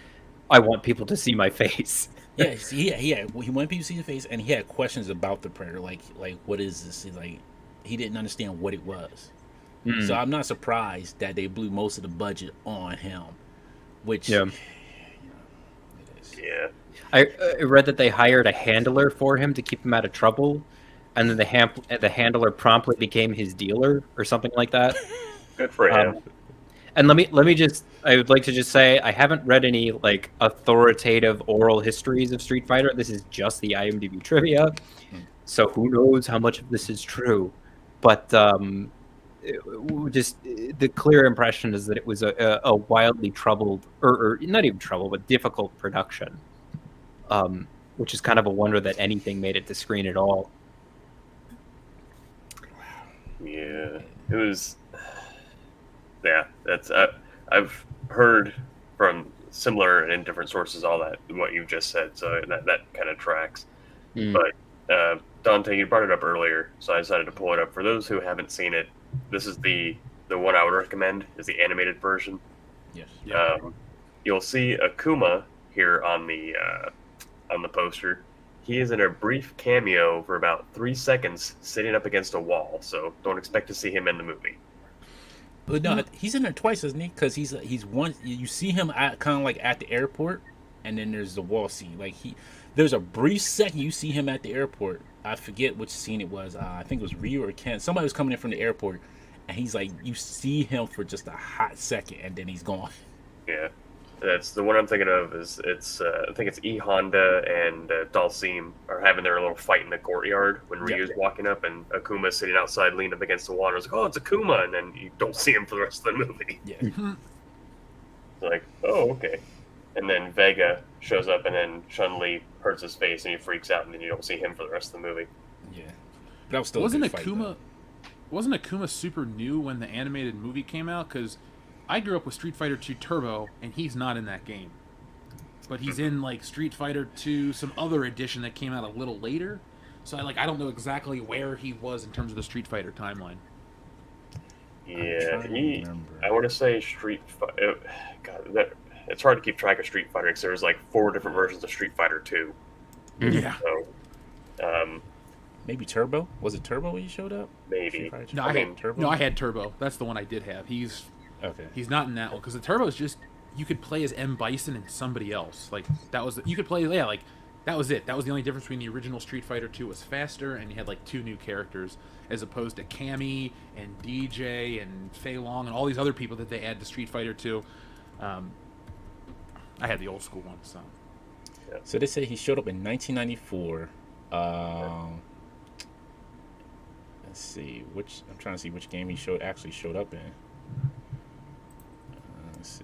I want people to see my face. Yeah, he wanted people to see the face, and he had questions about the Predator, like what is this? He didn't understand what it was. So I'm not surprised that they blew most of the budget on him, which Yeah. I read that they hired a handler for him to keep him out of trouble, and then the handler promptly became his dealer or something like that. Good for him. And I would like to just say I haven't read any like authoritative oral histories of Street Fighter. This is just the IMDb trivia, so who knows how much of this is true. But just the clear impression is that it was a wildly troubled, or not even troubled, but difficult production. Which is kind of a wonder that anything made it to screen at all. Yeah, it was. Yeah, that's. I've heard from similar and in different sources all that what you've just said, so that kind of tracks. But Dante, you brought it up earlier, so I decided to pull it up. For those who haven't seen it, this is the one I would recommend is the animated version. Yes. You'll see Akuma here on the poster. He is in a brief cameo for about 3 seconds, sitting up against a wall. So don't expect to see him in the movie. But no, he's in there twice, isn't he? Because he's one. You see him kind of like at the airport, and then there's the wall scene. Like there's a brief second you see him at the airport. I forget which scene it was. I think it was Ryu or Ken. Somebody was coming in from the airport, and he's like, you see him for just a hot second, and then he's gone. Yeah, that's the one I'm thinking of. I think it's E Honda and Dalsim are having their little fight in the courtyard when Ryu's walking up and Akuma's sitting outside, leaning up against the wall. And it's like, oh, it's Akuma, and then you don't see him for the rest of the movie. Yeah. It's like, oh, okay. And then Vega shows up, and then Chun-Li hurts his face, and he freaks out, and then you don't see him for the rest of the movie. Yeah, but that was still wasn't a good fight, Akuma? Wasn't Akuma super new when the animated movie came out? Because I grew up with Street Fighter 2 Turbo, and he's not in that game. But he's in like Street Fighter 2, some other edition that came out a little later. So I don't know exactly where he was in terms of the Street Fighter timeline. Yeah, I want to say Street Fighter. God, it's hard to keep track of Street Fighter because there's like 4 different versions of Street Fighter 2. Yeah. So, maybe Turbo? Was it Turbo when you showed up? Maybe. No, I had Turbo. No, I had Turbo. That's the one I did have. He's not in that one because the Turbo is just you could play as M. Bison and somebody else. Like that was you could play that was it. That was the only difference between the original Street Fighter 2 was faster and you had like 2 new characters as opposed to Cammy and DJ and Fei Long and all these other people that they add to Street Fighter 2. I had the old school one, so. So they say he showed up in 1994. Let's see I'm trying to see which game he actually showed up in. Let's see.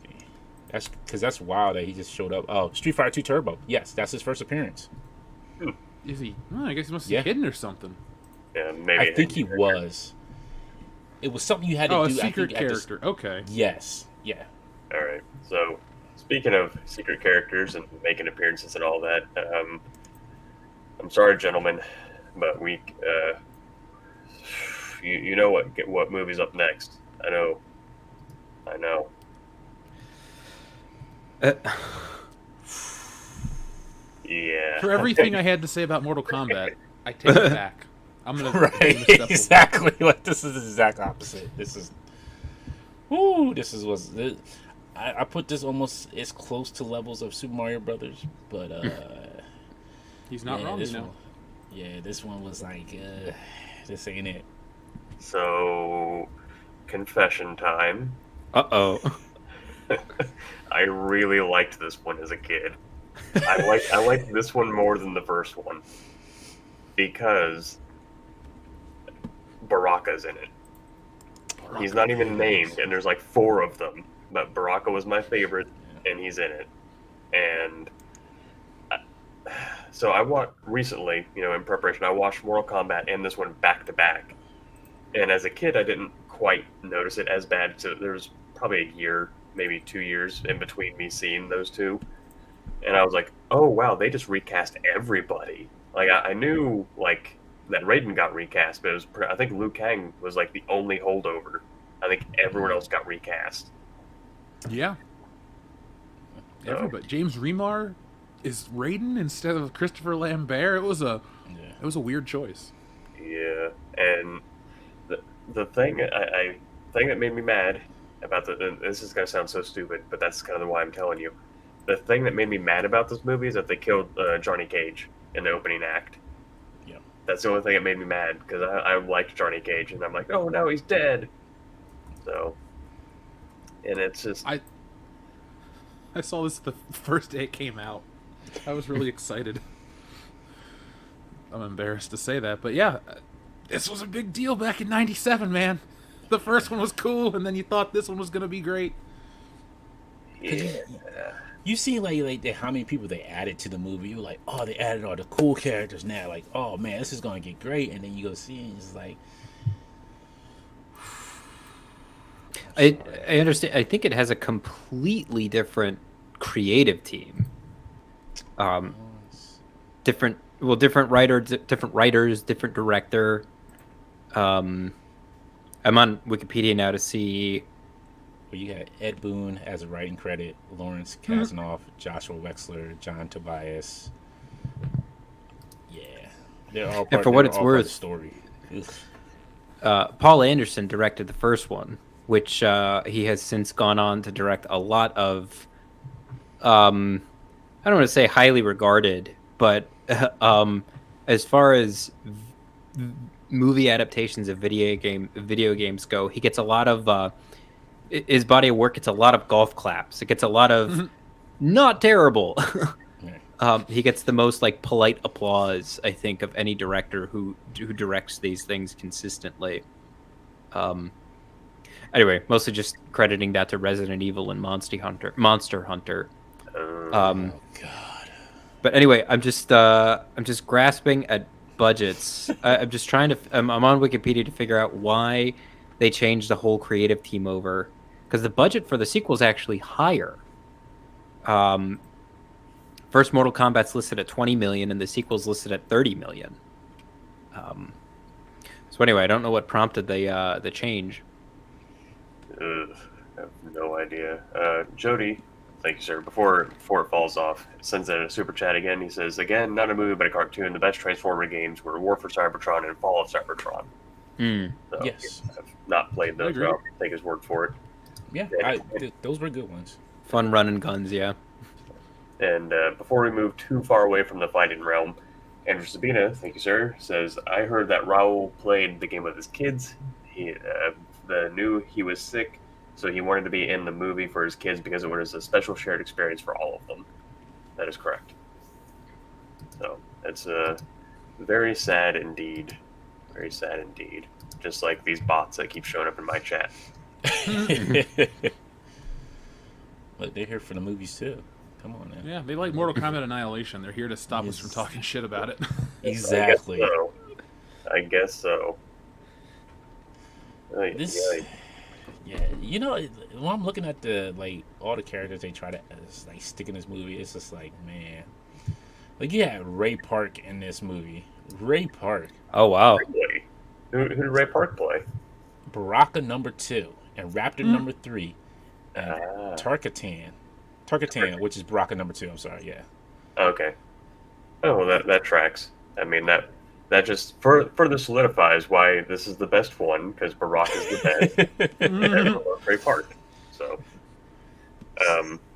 That's wild that he just showed up. Oh, Street Fighter 2 Turbo. Yes, that's his first appearance. Is he? Oh, I guess he must be hidden or something. Yeah, maybe. I think he was. It was something you had to do. Oh, a secret character. Okay. Yes. Yeah. All right. So, speaking of secret characters and making appearances and all that, I'm sorry, gentlemen, but you know what movie's up next. I know. Yeah. For everything I had to say about Mortal Kombat, I take it back. I'm gonna right. Exactly. Like this is the exact opposite. I put this almost as close to levels of Super Mario Brothers, but he's not wrong. This one was like, this ain't it. So, confession time. Uh-oh. I really liked this one as a kid. I liked this one more than the first one because Baraka's in it. He's not even named, and there's like 4 of them. But Baraka was my favorite, and he's in it. And so I watched recently, in preparation, I watched Mortal Kombat and this one back to back. And as a kid, I didn't quite notice it as bad. So there was probably a year, maybe 2 years in between me seeing those two. And I was like, oh, wow, they just recast everybody. Like, I knew, like, that Raiden got recast, but I think Liu Kang was, like, the only holdover. I think everyone else got recast. Yeah. So, Everybody. James Remar is Raiden instead of Christopher Lambert. It was a weird choice. yeah, and the thing thing that made me mad about and this is gonna sound so stupid, but that's kind of why I'm telling you. The thing that made me mad about this movie is that they killed Johnny Cage in the opening act. Yeah. That's the only thing that made me mad because I liked Johnny Cage, and I'm like, oh, now he's dead. So, and it's just I saw this the first day it came out. I was really excited. I'm embarrassed to say that, but yeah, this was a big deal back in '97, man. The first one was cool, and then you thought this one was gonna be great. yeah. You see, like how many people they added to the movie. You're like, oh, they added all the cool characters now. Like, oh man, this is gonna get great. And then you go see it, and it's like, I understand. I think it has a completely different creative team. Different writers, different director. I'm on Wikipedia now to see. well, you got Ed Boon as a writing credit, Lawrence Kasanoff, Joshua Wexler, John Tobias. Yeah, they're all part, for what they're it's all part of worth, the story. Paul Anderson directed the first one, which he has since gone on to direct a lot of, I don't want to say highly regarded, but as far as movie adaptations of video games go, he gets a lot of his body of work gets a lot of golf claps. It gets a lot of not terrible. He gets the most like polite applause, I think, of any director who directs these things consistently. Anyway, mostly just crediting that to Resident Evil and Monster Hunter. Oh God. But anyway, I'm just grasping at budgets. I'm just trying to. I'm on Wikipedia to figure out why they changed the whole creative team over, because the budget for the sequel is actually higher. First Mortal Kombat's listed at 20 million, and the sequel's listed at 30 million. So anyway, I don't know what prompted the change. I have no idea. Jody, thank you, sir. Before it falls off, sends in a super chat again. He says, again, not a movie but a cartoon. The best Transformer games were War for Cybertron and Fall of Cybertron. So, Yes. I've not played those, agree. so I'll take his word for it. Yeah, those were good ones. Fun running guns, yeah. And before we move too far away from the fighting realm, Andrew Sabina, thank you, sir, says, I heard that Raul played the game with his kids. He knew he was sick, so he wanted to be in the movie for his kids because it was a special shared experience for all of them. That is correct. So it's very sad indeed. Very sad indeed. Just like these bots that keep showing up in my chat. Look, they're here for the movies too. Come on, man. Yeah, they like Mortal Kombat Annihilation. They're here to stop us from talking shit about it. Exactly. I guess so. This, yeah, you know, when I'm looking at all the characters they try to stick in this movie, it's just like, man, like you had Ray Park in this movie. Ray Park. Oh wow. Really? Who did Ray Park play? Baraka number 2 and Raptor number 3 and Tarkatan, which is Baraka number 2. I'm sorry, yeah. Okay. Oh, well, that tracks. I mean, that just further solidifies why this is the best one, because Baraka is the best. And everyone loves Ray Park. So,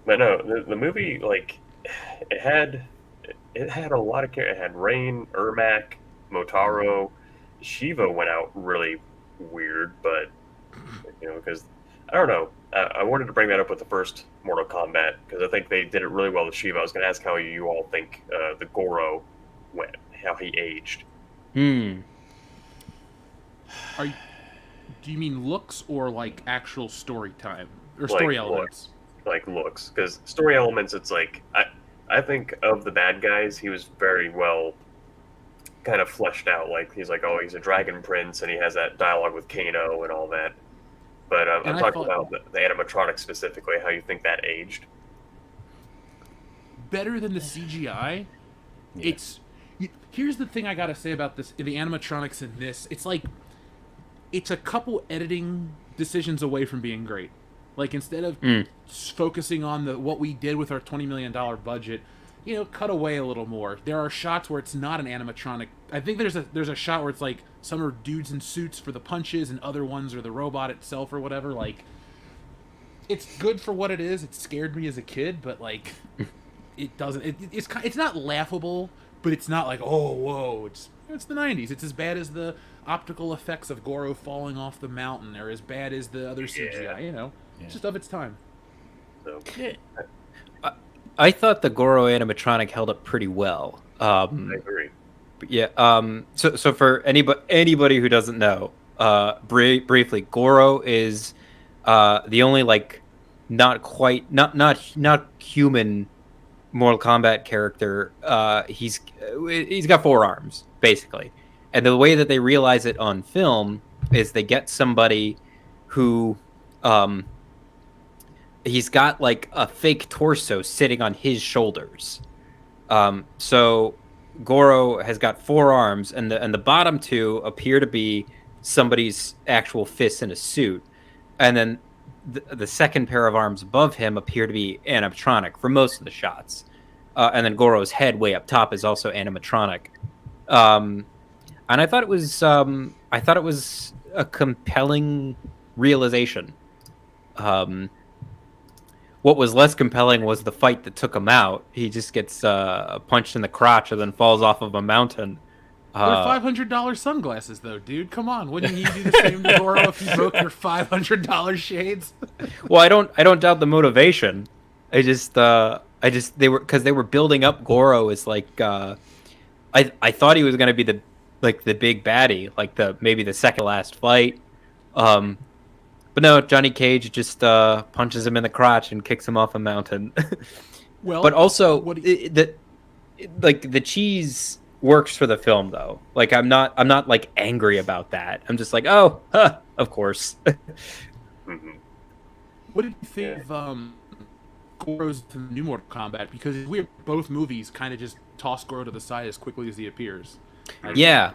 but no, the movie, like, it had a lot of characters. It had Rain, Ermac, Motaro. Shiva went out really weird, but because I don't know. I wanted to bring that up with the first Mortal Kombat because I think they did it really well with Shiva. I was going to ask how you all think the Goro went, how he aged. Hmm. Do you mean looks or like actual story time or Like story elements? Looks, because story elements, it's like I think of the bad guys, he was very well kind of fleshed out. Like he's like, oh, he's a dragon prince, and he has that dialogue with Kano and all that. But I'm And I talking thought- about the animatronics specifically, how you think that aged. Better than the CGI. Yeah. Here's the thing I gotta say about this: the animatronics in this, it's like it's a couple editing decisions away from being great. Like instead of focusing on what we did with our $20 million budget, cut away a little more. There are shots where it's not an animatronic. I think there's a shot where it's like some are dudes in suits for the punches, and other ones are the robot itself or whatever. Like, it's good for what it is. It scared me as a kid, but like, it doesn't. It's not laughable, but it's not like, oh whoa. It's the 90s. It's as bad as the optical effects of Goro falling off the mountain, or as bad as the other CGI. It's just of its time. So Yeah. I thought the Goro animatronic held up pretty well. I agree. Yeah. So for anybody who doesn't know, briefly, Goro is the only like not human Mortal Kombat character. He's got 4 arms basically, and the way that they realize it on film is they get somebody who he's got like a fake torso sitting on his shoulders. So Goro has got 4 arms, and the bottom 2 appear to be somebody's actual fists in a suit, and then the second pair of arms above him appear to be animatronic for most of the shots, and then Goro's head way up top is also animatronic. And I thought it was a compelling realization. What was less compelling was the fight that took him out. He just gets punched in the crotch and then falls off of a mountain. They're $500 sunglasses, though, dude. Come on, wouldn't you do the same to Goro if you broke your $500 shades? Well, I don't doubt the motivation. They were building up Goro as like I thought he was gonna be the big baddie, like maybe the second last fight. But no, Johnny Cage just punches him in the crotch and kicks him off a mountain. Well, but also the cheese works for the film though. Like I'm not like angry about that. I'm just like, oh, of course. Mhm. what did you think of Goro's new Mortal Kombat? Because it's weird, both movies kind of just toss Goro to the side as quickly as he appears. Yeah.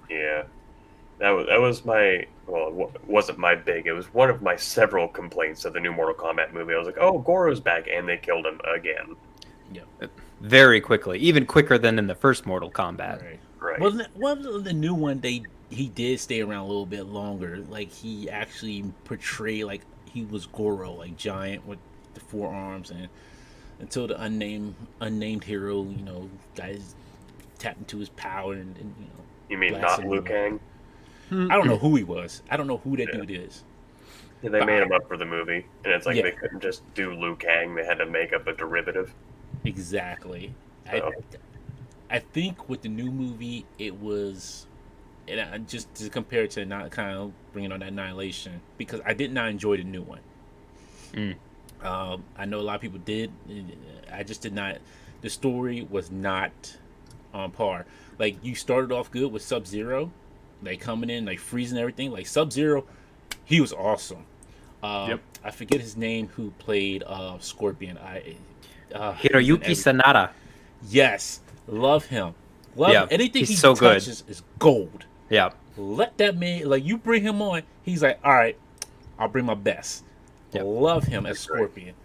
Yeah, that was my, well, it wasn't my big. It was one of my several complaints of the new Mortal Kombat movie. I was like, oh, Goro's back, and they killed him again. Very quickly, even quicker than in the first Mortal Kombat. Right. Wasn't the new one he did stay around a little bit longer? Like he actually portrayed like he was Goro, like giant with the 4 arms, and until the unnamed hero, guys tapped into his power and You mean blasted not Liu him. Kang? I don't know who he was. I don't know who that dude is. Yeah, they made him up for the movie, and it's like Yeah. they couldn't just do Liu Kang. They had to make up a derivative. Exactly. So. I think with the new movie, it was, and just to compare it to not kind of bringing on that Annihilation, because I did not enjoy the new one. I know a lot of people did. I just did not. The story was not on par. Like you started off good with Sub-Zero, like coming in, like freezing everything. Like Sub-Zero, he was awesome. I forget his name. Who played Scorpion? Hiroyuki Sanada. Yes, love him. Love him. Anything he's he so good. touches is gold. Yeah. Let that man, like you bring him on, he's like, all right, I'll bring my best. Yep. Love him as That's right. Scorpion.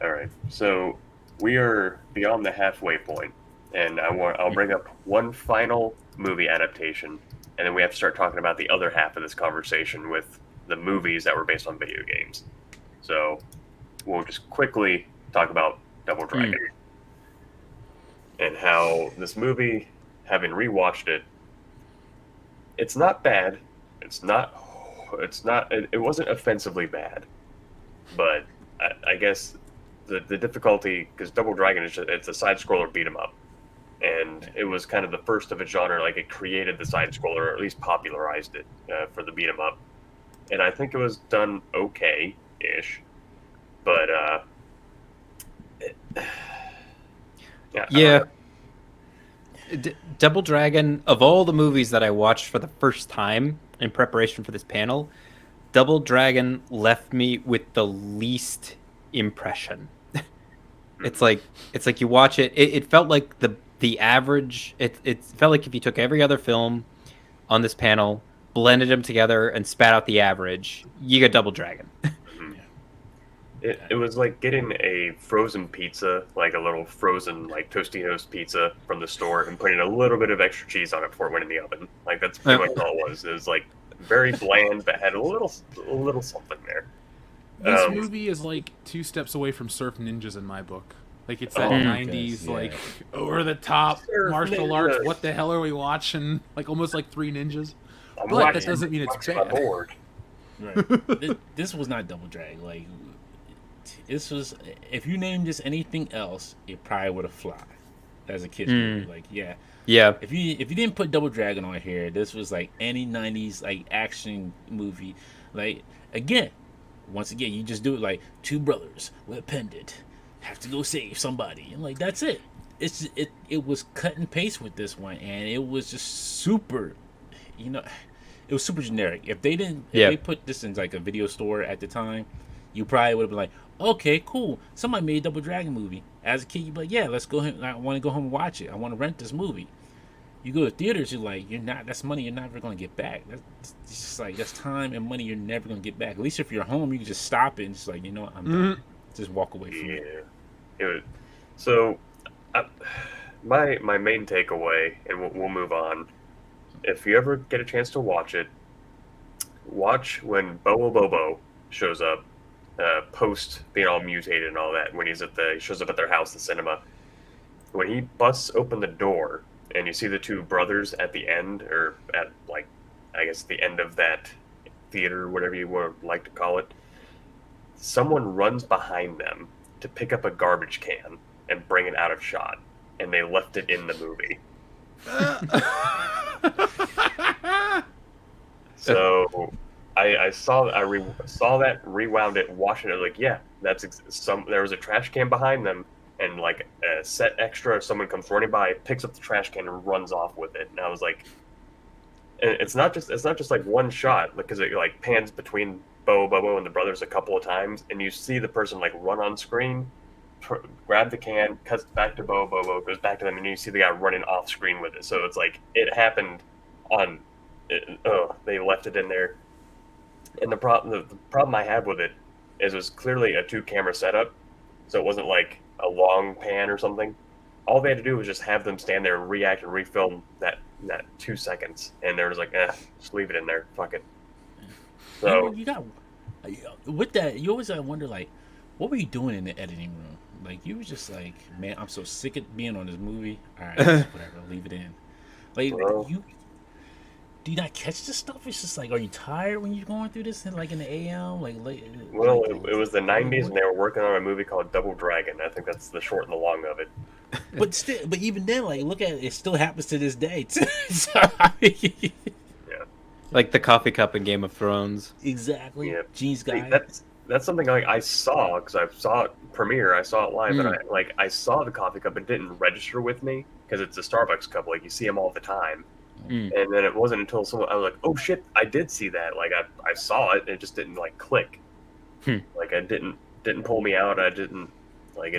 All right, so we are beyond the halfway point, and I'll bring up one final movie adaptation, and then we have to start talking about the other half of this conversation with the movies that were based on video games. So we'll just quickly talk about Double Dragon and how this movie, having rewatched it, it's not bad, it's not it's not. It wasn't offensively bad, but I guess the difficulty, because Double Dragon is it's a side scroller beat 'em up, and it was kind of the first of its genre. Like, it created the side scroller, or at least popularized it for the beat 'em up, and I think it was done okay-ish, but Yeah. Double Dragon, of all the movies that I watched for the first time in preparation for this panel, Double Dragon left me with the least impression. It's like you watch it, it felt like the average, it felt like if you took every other film on this panel, blended them together, and spat out the average, you get Double Dragon. It was like getting a frozen pizza, like a little frozen like Tostitos pizza from the store, and putting a little bit of extra cheese on it before it went in the oven. Like, that's pretty much all it was. It was like very bland, but had a little something there. This movie is like 2 steps away from Surf Ninjas in my book. Like, it's that 90s, like, over the top martial arts. What the hell are we watching? Like, almost like 3 ninjas. But that doesn't mean it's bad. Right. This was not Double Dragon. Like, this was, if you named this anything else, it probably would have flopped as a kid's movie. Like, yeah. If you didn't put Double Dragon on here, this was like any 90s like action movie. Like, once again, you just do it like 2 brothers with a pendant have to go save somebody, and like, that's it. It was cut and paste with this one, and it was just super, it was super generic. If they put this in like a video store at the time, you probably would have been like, okay, cool, somebody made a Double Dragon movie. As a kid, you'd be like, yeah, let's go ahead. I want to go home and watch it. I want to rent this movie. You go to theaters, you're like, that's money you're never going to get back. That's just like, that's time and money you're never going to get back. At least if you're home, you can just stop it and just like, you know what, I'm done. Just walk away from it. So, my main takeaway, and we'll move on. If you ever get a chance to watch it, watch when Bobo shows up, post being all mutated and all that. When he shows up at their house, the cinema. When he busts open the door, and you see the 2 brothers at the end, or at, like, I guess the end of that theater, whatever you would like to call it, someone runs behind them to pick up a garbage can and bring it out of shot, and they left it in the movie. So I saw that, rewound it, watching it, like, yeah, there was a trash can behind them, and like a set extra, someone comes running by, picks up the trash can and runs off with it, and I was like, and it's not just like one shot, because it like pans between Bobo and the brothers a couple of times, and you see the person like run on screen, grab the can, cuts back to Bobo, goes back to them, and you see the guy running off screen with it. So it's like it happened they left it in there. And the problem I had with it is it was clearly a 2-camera setup, so it wasn't like a long pan or something. All they had to do was just have them stand there and react and refilm that 2 seconds, and they were just like, just leave it in there, fuck it. So you got with that, you always wonder, like, what were you doing in the editing room? Like, you was just like, man, I'm so sick of being on this movie. All right, whatever, leave it in. Like, do you not catch this stuff? It's just like, are you tired when you're going through this, like in the AM, like late? Well, it was the '90s, and they were working on a movie called Double Dragon. I think that's the short and the long of it. But even then, like, look at it, it still happens to this day. Yeah, like the coffee cup in Game of Thrones. Exactly. Yeah. Jeans guy. That's something like I saw, because I saw it premiere, I saw it live, and I saw the coffee cup. It didn't register with me because it's a Starbucks cup. Like, you see them all the time. And then it wasn't until I was like, oh shit, I did see that. Like, I saw it, and it just didn't like click. Like, it didn't pull me out. It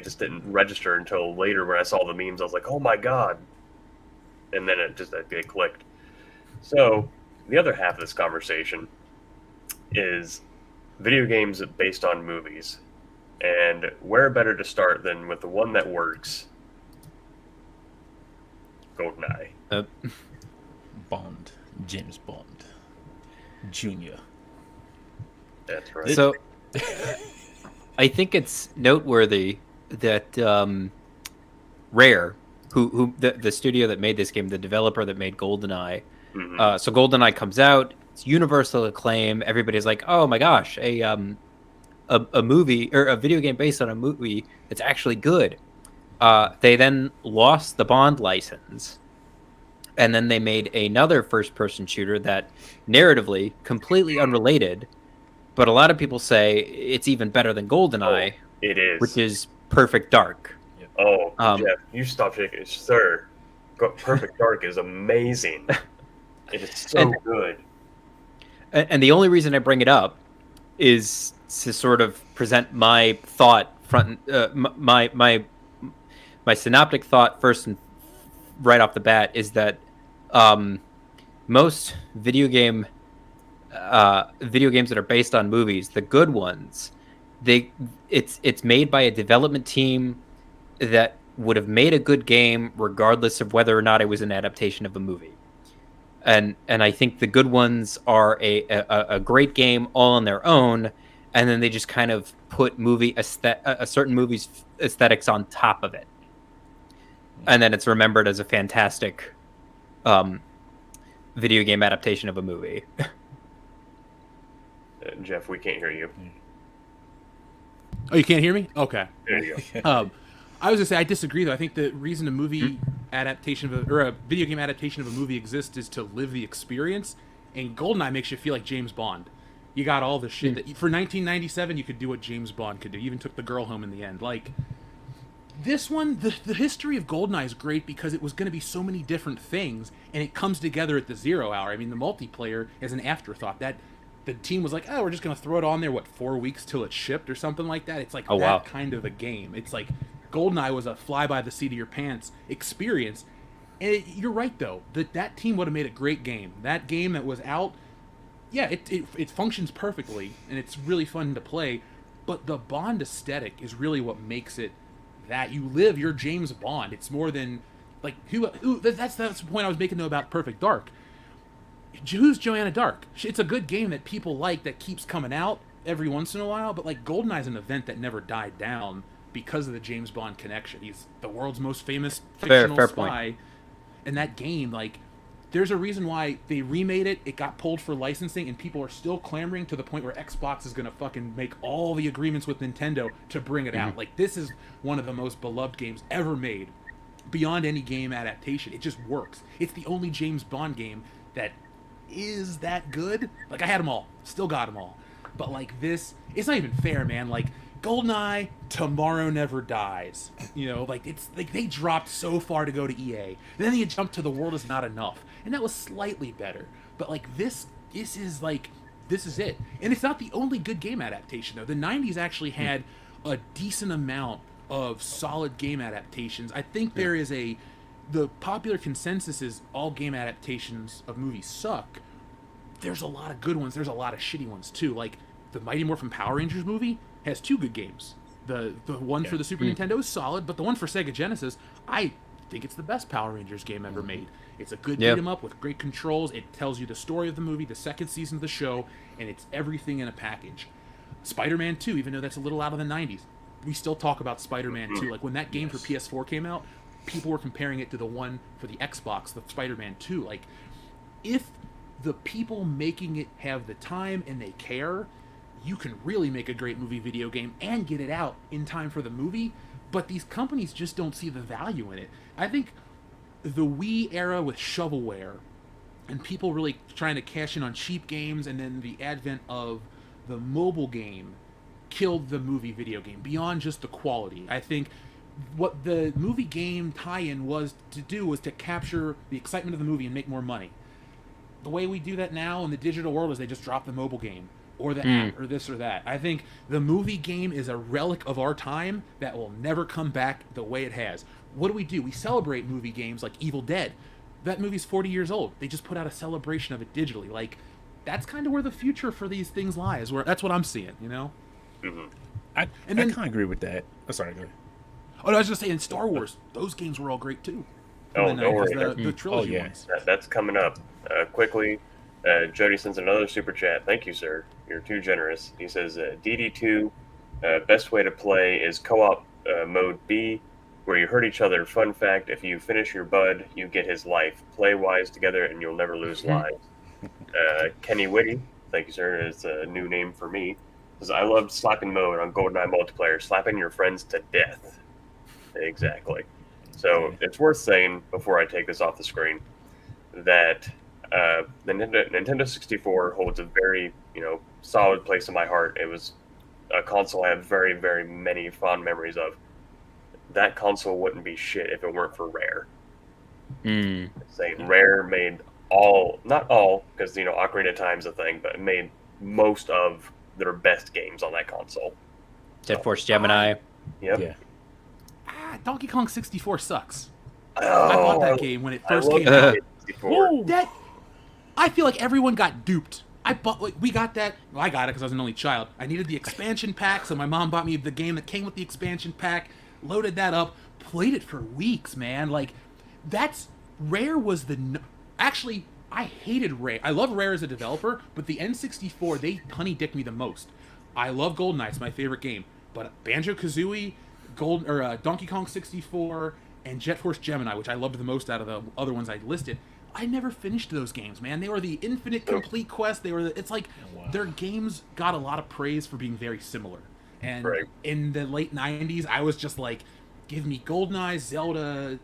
just didn't register until later when I saw the memes. I was like, oh my god. And then it clicked. So the other half of this conversation is video games based on movies. And where better to start than with the one that works? GoldenEye. Bond. James Bond. Jr. That's right. So I think it's noteworthy that Rare, who the studio that made this game, the developer that made GoldenEye, so GoldenEye comes out, It's universal acclaim. Everybody's like, oh my gosh, a movie or a video game based on a movie that's actually good. They then lost the Bond license, and then they made another first-person shooter that narratively completely unrelated, but a lot of people say it's even better than GoldenEye, It is. which is Perfect Dark. Oh, Jeff, you stop shaking, sir. Perfect Dark is amazing. It is so good. And the only reason I bring it up is to sort of present my thought my synoptic thought first and right off the bat is that most video games that are based on movies, the good ones, it's made by a development team that would have made a good game regardless of whether or not it was an adaptation of a movie. And I think the good ones are a great game all on their own, and then they just kind of put a certain movie's aesthetics on top of it, and then it's remembered as a fantastic video game adaptation of a movie. Jeff, we can't hear you. Oh, you can't hear me? Okay. There you go. I was gonna say I disagree though. I think the reason a movie adaptation of a video game adaptation of a movie exists is to live the experience, and GoldenEye makes you feel like James Bond. You got all the shit that for 1997 you could do what James Bond could do. You even took the girl home in the end. Like this one, the history of GoldenEye is great because it was going to be so many different things, and it comes together at the 0 hour. I mean, the multiplayer is an afterthought. That the team was like, oh, we're just going to throw it on there. What, 4 weeks till it's shipped or something like that? It's like kind of a game. It's like GoldenEye was a fly by the seat of your pants experience. And you're right though. That team would have made a great game. That game that was out, yeah, it functions perfectly and it's really fun to play. But the Bond aesthetic is really what makes it that you live your James Bond. It's more than like who that's the point I was making though about Perfect Dark. Who's Joanna Dark? It's a good game that people like that keeps coming out every once in a while. But like GoldenEye is an event that never died down because of the James Bond connection. He's the world's most famous fictional spy. Point. And that game, like, there's a reason why they remade it. It got pulled for licensing, and people are still clamoring to the point where Xbox is going to fucking make all the agreements with Nintendo to bring it out. Like, this is one of the most beloved games ever made. Beyond any game adaptation. It just works. It's the only James Bond game that is that good. Like, I had them all. Still got them all. But, like, this, it's not even fair, man. Like, GoldenEye, Tomorrow Never Dies. You know, like, it's like they dropped so far to go to EA. And then they jumped to The World Is Not Enough. And that was slightly better. But, like, this is it. And it's not the only good game adaptation, though. The 90s actually had a decent amount of solid game adaptations. I think there is the popular consensus is all game adaptations of movies suck. There's a lot of good ones. There's a lot of shitty ones, too. Like, the Mighty Morphin Power Rangers movie has 2 good games. The one for the Super Nintendo is solid, but the one for Sega Genesis, I think it's the best Power Rangers game ever made. It's a good beat 'em up with great controls. It tells you the story of the movie, the second season of the show, and it's everything in a package. Spider-Man 2, even though that's a little out of the 90s, we still talk about Spider-Man 2. Like, when that game for PS4 came out, people were comparing it to the one for the Xbox, the Spider-Man 2. Like, if the people making it have the time and they care, you can really make a great movie video game and get it out in time for the movie, but these companies just don't see the value in it. I think the Wii era with shovelware and people really trying to cash in on cheap games, and then the advent of the mobile game killed the movie video game beyond just the quality. I think what the movie game tie-in was to do was to capture the excitement of the movie and make more money. The way we do that now in the digital world is they just drop the mobile game or the app or this or that. I think the movie game is a relic of our time that will never come back the way it has. What do? We celebrate movie games like Evil Dead. That movie's 40 years old. They just put out a celebration of it digitally. Like, that's kind of where the future for these things lies. Where that's what I'm seeing, you know? I kind of agree with that. Oh, sorry, go ahead. Oh, no, I was just saying, Star Wars, those games were all great, too. Oh, don't worry. The trilogy ones. That's coming up. Quickly, Jody sends another super chat. Thank you, sir. You're too generous. He says, DD2, best way to play is co-op mode B, where you hurt each other. Fun fact, if you finish your bud, you get his life. Play wise together and you'll never lose lives. Kenny Whitty, thank you, sir, is a new name for me. Says, I loved slapping mode on GoldenEye multiplayer, slapping your friends to death. Exactly. So Yeah. it's worth saying before I take this off the screen that the Nintendo 64 holds a very solid place in my heart. It was a console I have very, very many fond memories of. That console wouldn't be shit if it weren't for Rare. Saying Rare made not all, because Ocarina of Time's a thing, but it made most of their best games on that console. Jet Force Gemini. Yep. Yeah. Donkey Kong 64 sucks. Oh, I bought that game when it first love came out. Donkey 64. That I feel like everyone got duped. We got that. Well, I got it because I was an only child. I needed the expansion pack, so my mom bought me the game that came with the expansion pack. Loaded that up, played it for weeks, man. Like, Rare was actually, I hated Rare. I love Rare as a developer, but the N64, they honey-dicked me the most. I love GoldenEye, it's my favorite game, but Banjo-Kazooie, Donkey Kong 64, and Jet Force Gemini, which I loved the most out of the other ones I listed, I never finished those games, man. They were the infinite complete quest. It's like their games got a lot of praise for being very similar. And in the late 90s, I was just like, give me GoldenEye, Zelda,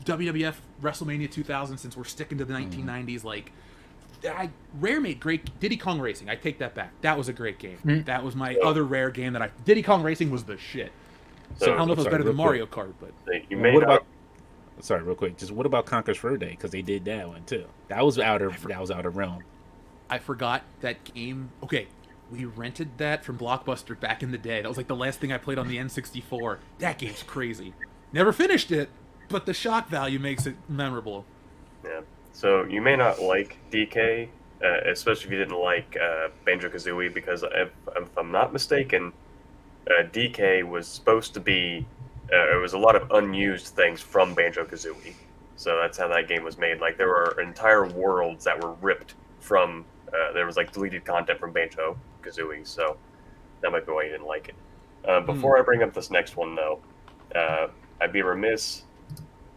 WWF, WrestleMania 2000, since we're sticking to the 1990s. Like, Rare made great Diddy Kong Racing. I take that back. That was a great game. That was my other Rare game Diddy Kong Racing was the shit. So I don't know if it was better than Mario Kart, but Sorry, real quick. Just what about Conker's Fur Day? Because they did that one too. That was out of realm. I forgot that game. Okay, we rented that from Blockbuster back in the day. That was like the last thing I played on the N64. That game's crazy. Never finished it, but the shock value makes it memorable. Yeah. So you may not like DK, especially if you didn't like Banjo-Kazooie, because if I'm not mistaken, DK was supposed to be. It was a lot of unused things from Banjo-Kazooie. So that's how that game was made. Like, there were entire worlds that were ripped from... there was, like, deleted content from Banjo-Kazooie, so that might be why you didn't like it. Before I bring up this next one, though, I'd be remiss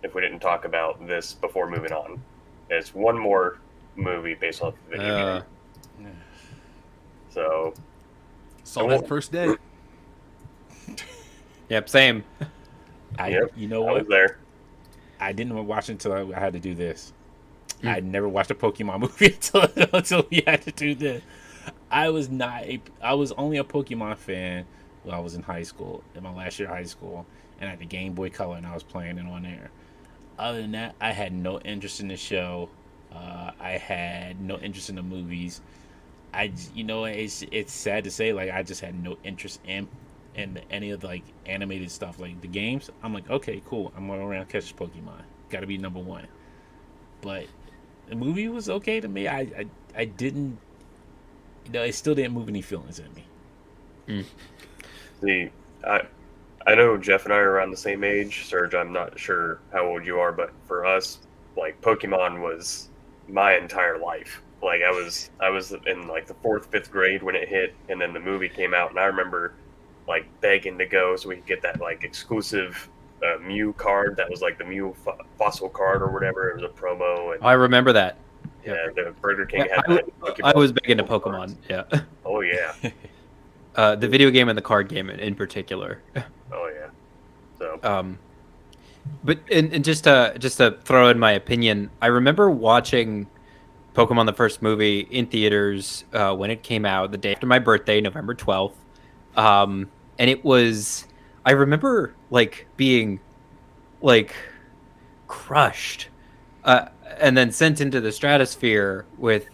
if we didn't talk about this before moving on. There's one more movie based off the video game. So... Saw that first day. Yep, same. You know I what? was there. I didn't watch it until I had to do this. I never watched a Pokemon movie until we had to do this. I was only a Pokemon fan when I was in high school, in my last year of high school, and I had the Game Boy Color, and I was playing it on there. Other than that, I had no interest in the show. I had no interest in the movies. It's sad to say, like, I just had no interest in any of the, like, animated stuff. Like the games, I'm like, okay, cool, I'm going around catch Pokemon, gotta be number one. But the movie was okay to me. I didn't, it still didn't move any feelings in me. See, I know Jeff and I are around the same age. Serge, I'm not sure how old you are, but for us, like, Pokemon was my entire life. Like, I was in, like, the 4th, 5th grade when it hit, and then the movie came out, and I remember, like, begging to go so we could get that, like, exclusive Mew card that was like the Mew fossil card or whatever. It was a promo. And I remember that. yeah, the Burger King had that. I was big into Pokemon. Yeah. Oh yeah. The video game and the card game in particular. Oh yeah. So. But and just to throw in my opinion, I remember watching Pokemon the first movie in theaters when it came out the day after my birthday, November 12th. And it was, I remember like being like crushed and then sent into the stratosphere with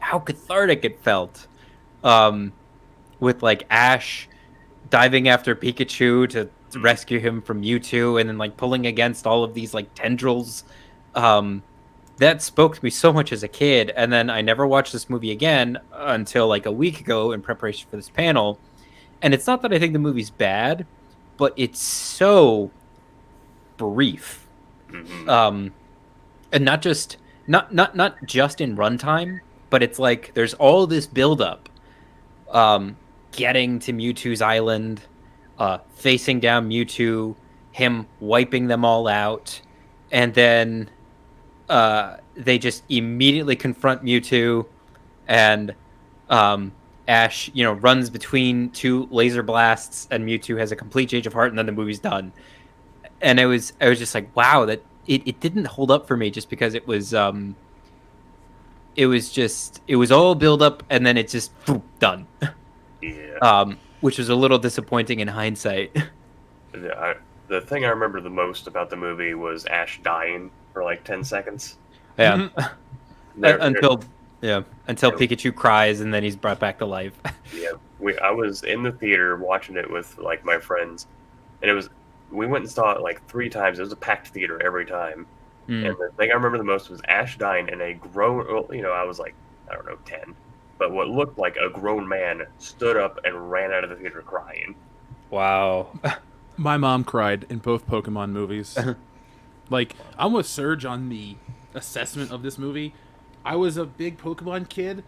how cathartic it felt. With like Ash diving after Pikachu to rescue him from Mewtwo and then like pulling against all of these like tendrils. That spoke to me so much as a kid. And then I never watched this movie again until like a week ago in preparation for this panel. And it's not that I think the movie's bad, but it's so brief. And not just not just in runtime, but it's like there's all this buildup. Getting to Mewtwo's island, facing down Mewtwo, him wiping them all out, and then they just immediately confront Mewtwo, and Ash, runs between two laser blasts, and Mewtwo has a complete change of heart, and then the movie's done. And I was just like, wow, that it didn't hold up for me, just because it was all build up, and then it's just done. Yeah. Which was a little disappointing in hindsight. The thing I remember the most about the movie was Ash dying for like 10 seconds. Yeah. There- until Pikachu cries, and then he's brought back to life. Yeah, I was in the theater watching it with like my friends, and we went and saw it like 3 times. It was a packed theater every time. And the thing I remember the most was Ash dying, and a grown, I was like, I don't know, 10, but what looked like a grown man stood up and ran out of the theater crying. Wow. My mom cried in both Pokemon movies. Like, I'm with Serge on the assessment of this movie. I was a big Pokemon kid.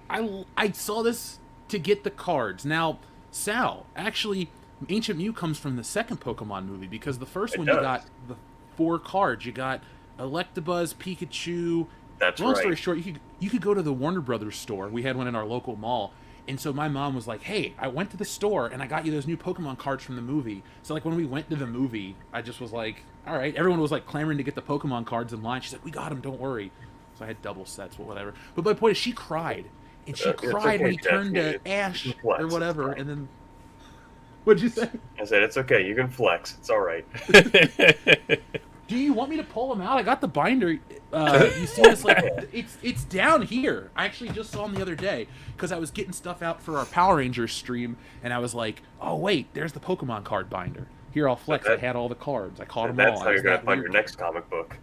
I saw this to get the cards. Now, Sal, actually, Ancient Mew comes from the second Pokemon movie, because the first one you got the 4 cards. You got Electabuzz, Pikachu. That's Long right. story short, you could go to the Warner Brothers store. We had one in our local mall. And so my mom was like, hey, I went to the store and I got you those new Pokemon cards from the movie. So like when we went to the movie, I just was like, all right. Everyone was like clamoring to get the Pokemon cards in line. She's like, we got them, don't worry. So I had double sets, but whatever. But my point is, she cried. And she It's cried okay, when he Jeff. turned to It's Ash flex, or it's whatever. fine. And then, what'd you say? I said, it's okay, you can flex. It's all right. Do you want me to pull them out? I got the binder. You see this, like, it's down here. I actually just saw them the other day because I was getting stuff out for our Power Rangers stream, and I was like, oh wait, there's the Pokemon card binder. Here, I'll flex. I had all the cards. I caught them all. That's how you're going to find your next comic book.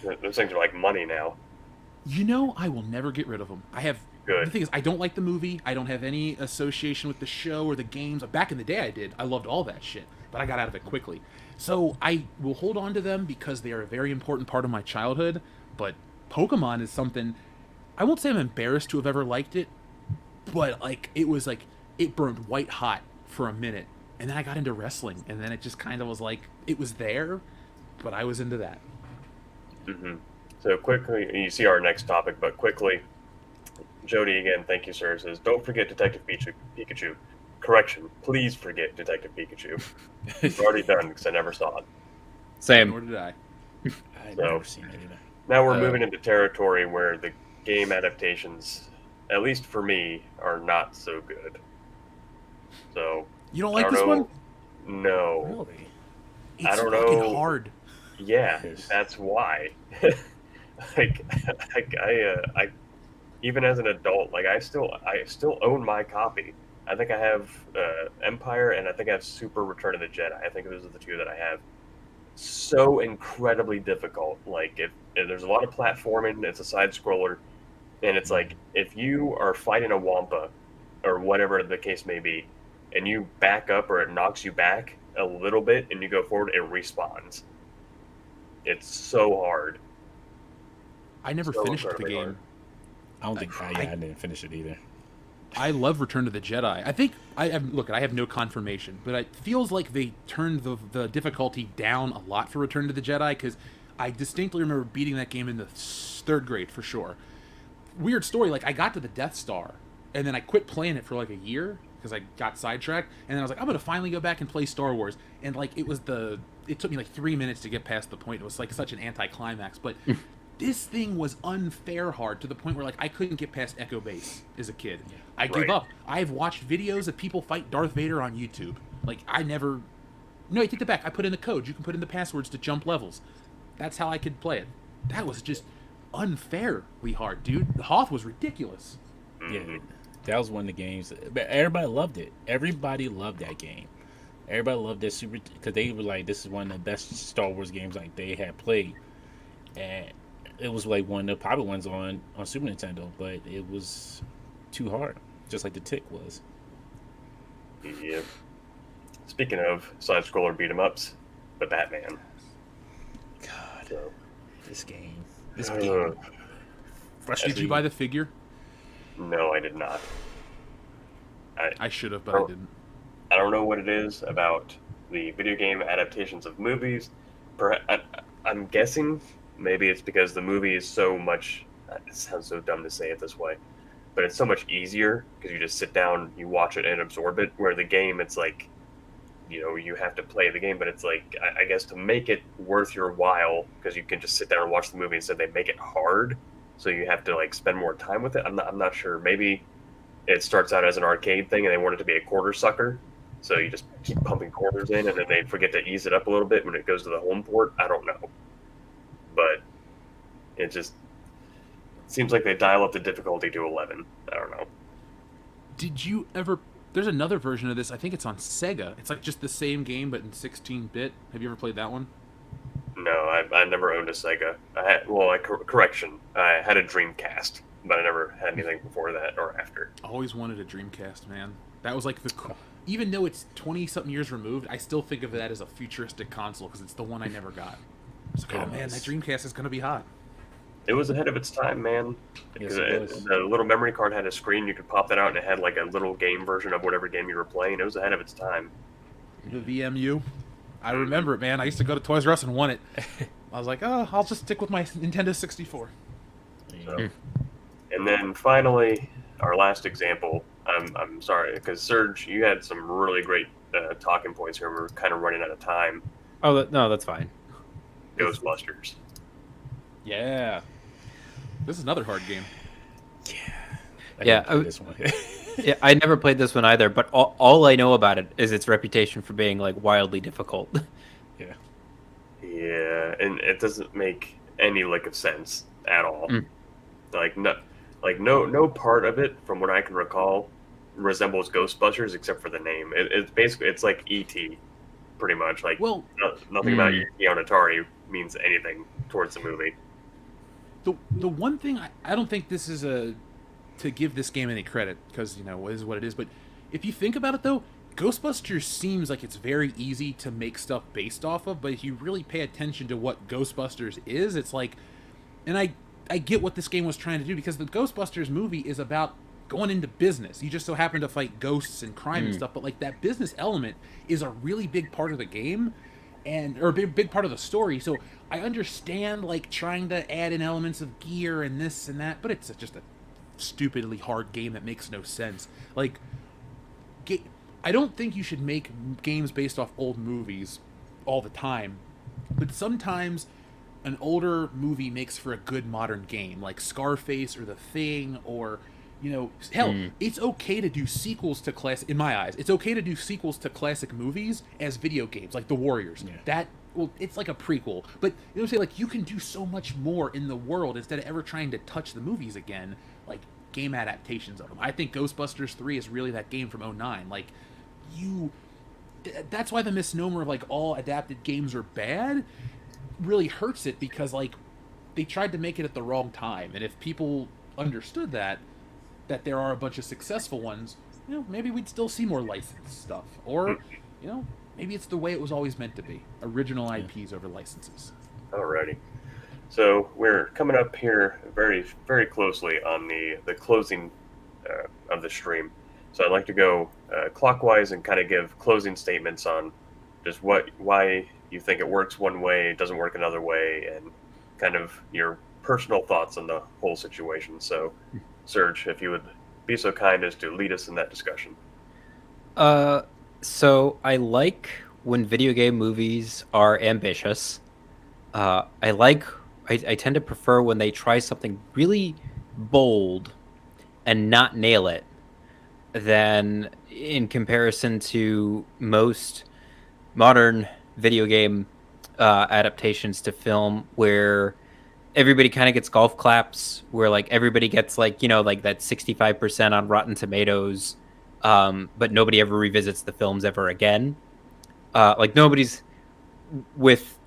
Those things are like money now. You know, I will never get rid of them. I have. Good. The thing is, I don't like the movie. I don't have any association with the show or the games. Back in the day, I did. I loved all that shit, but I got out of it quickly. So I will hold on to them because they are a very important part of my childhood. But Pokemon is something, I won't say I'm embarrassed to have ever liked it, but like it was like it burned white hot for a minute, and then I got into wrestling, and then it just kind of was like it was there, but I was into that. Mm-hmm. So quickly, you see our next topic, but quickly, Jody again, thank you, sir, says, don't forget Detective Pikachu. Correction, please forget Detective Pikachu. It's already done because I never saw it. Same. Nor did I. I've So- never seen it either. Now we're moving into territory where the game adaptations, at least for me, are not so good. So, You don't I like don't this know. one? No. Really? It's don't fucking know. hard. Yeah, Yes. that's why. I even as an adult, like I still own my copy. I think I have Empire, and I think I have Super Return of the Jedi. I think those are the 2 that I have. So incredibly difficult. Like if there's a lot of platforming, it's a side scroller, and it's like if you are fighting a Wampa or whatever the case may be, and you back up or it knocks you back a little bit and you go forward, it respawns. It's so hard. I never So finished the incredibly game. hard. I don't think I didn't finish it either. I love Return to the Jedi. I think I have no confirmation, but it feels like they turned the difficulty down a lot for Return to the Jedi, because I distinctly remember beating that game in the 3rd grade for sure. Weird story, like I got to the Death Star, and then I quit playing it for like a year because I got sidetracked, and then I was like, I'm gonna finally go back and play Star Wars, and like it took me like 3 minutes to get past the point. It was like such an anticlimax, but this thing was unfair hard to the point where like I couldn't get past Echo Base as a kid. I gave Right. up. I've watched videos of people fight Darth Vader on YouTube. Like I never. No, I take it back. I put in the codes. You can put in the passwords to jump levels. That's how I could play it. That was just unfairly hard, dude. The Hoth was ridiculous. Yeah, that was one of the games. But everybody loved it. Everybody loved that game. Everybody loved that Super, because they were like, this is one of the best Star Wars games like they had played, and it was like one of the popular ones on Super Nintendo. But it was too hard, just like the Tick was. Yep. Speaking of side scroller beat 'em ups, the Batman. God, So, this game. Did you buy the figure? no, I did not. I should have, but I Oh. didn't. I don't know what it is about the video game adaptations of movies. I'm guessing maybe it's because the movie is so much. It sounds so dumb to say it this way, but it's so much easier because you just sit down, you watch it, and absorb it. Where the game, it's like, you have to play the game, but it's like, I guess to make it worth your while, because you can just sit down and watch the movie. Instead, they make it hard, so you have to like spend more time with it. I'm not sure. Maybe it starts out as an arcade thing, and they want it to be a quarter sucker. So you just keep pumping quarters in, and then they forget to ease it up a little bit when it goes to the home port. I don't know, but it just seems like they dial up the difficulty to 11. I don't know. Did you ever? There's another version of this. I think it's on Sega. It's like just the same game, but in 16-bit. Have you ever played that one? No, I never owned a Sega. Correction, I had a Dreamcast, but I never had anything before that or after. I always wanted a Dreamcast, man. That was like even though it's 20-something years removed, I still think of that as a futuristic console because it's the one I never got. It's like, oh man, that Dreamcast is gonna be hot. It was ahead of its time, man. Yes, it was. The little memory card had a screen. You could pop that out, and it had like a little game version of whatever game you were playing. It was ahead of its time. The VMU. I remember it, man. I used to go to Toys R Us and want it. I was like, oh, I'll just stick with my Nintendo 64. So, and then finally, our last example. I'm sorry, because Serge, you had some really great talking points here. We're kind of running out of time. Oh, no, that's fine. Ghostbusters. Yeah. This is another hard game. This one. Yeah, I never played this one either, but all I know about it is its reputation for being like wildly difficult. Yeah. Yeah, and it doesn't make any lick of sense at all. No part of it, from what I can recall, resembles Ghostbusters except for the name. It's basically like E.T. pretty much. Like, well, nothing about E.T. on Atari means anything towards the movie. The one thing I don't think this is to give this game any credit because it is what it is. But if you think about it though, Ghostbusters seems like it's very easy to make stuff based off of. But if you really pay attention to what Ghostbusters is, it's like, and I get what this game was trying to do because the Ghostbusters movie is about going into business. You just so happen to fight ghosts and crime and stuff, but like that business element is a really big part of the game. Or a big part of the story. So I understand like trying to add in elements of gear and this and that, but it's just a stupidly hard game that makes no sense. Like, I don't think you should make games based off old movies all the time, but sometimes an older movie makes for a good modern game, like Scarface or The Thing, or hell, it's okay to do sequels to in my eyes, it's okay to do sequels to classic movies as video games, like The Warriors. Yeah. It's like a prequel, but you can do so much more in the world instead of ever trying to touch the movies again, like game adaptations of them. I think Ghostbusters 3 is really that game from 2009. Like, that's why the misnomer of like all adapted games are bad really hurts it, because like they tried to make it at the wrong time, and if people understood that there are a bunch of successful ones, maybe we'd still see more licensed stuff. Or, maybe it's the way it was always meant to be. Original IPs over licenses. Alrighty. So we're coming up here very, very closely on the closing of the stream. So I'd like to go clockwise and kind of give closing statements on just why you think it works one way, it doesn't work another way, and kind of your personal thoughts on the whole situation. So, Serge, if you would be so kind as to lead us in that discussion. So I like when video game movies are ambitious. I tend to prefer when they try something really bold and not nail it, than in comparison to most modern video game adaptations to film, where everybody kind of gets golf claps, where like everybody gets like like that 65% on Rotten Tomatoes, but nobody ever revisits the films ever again. Like nobody's, with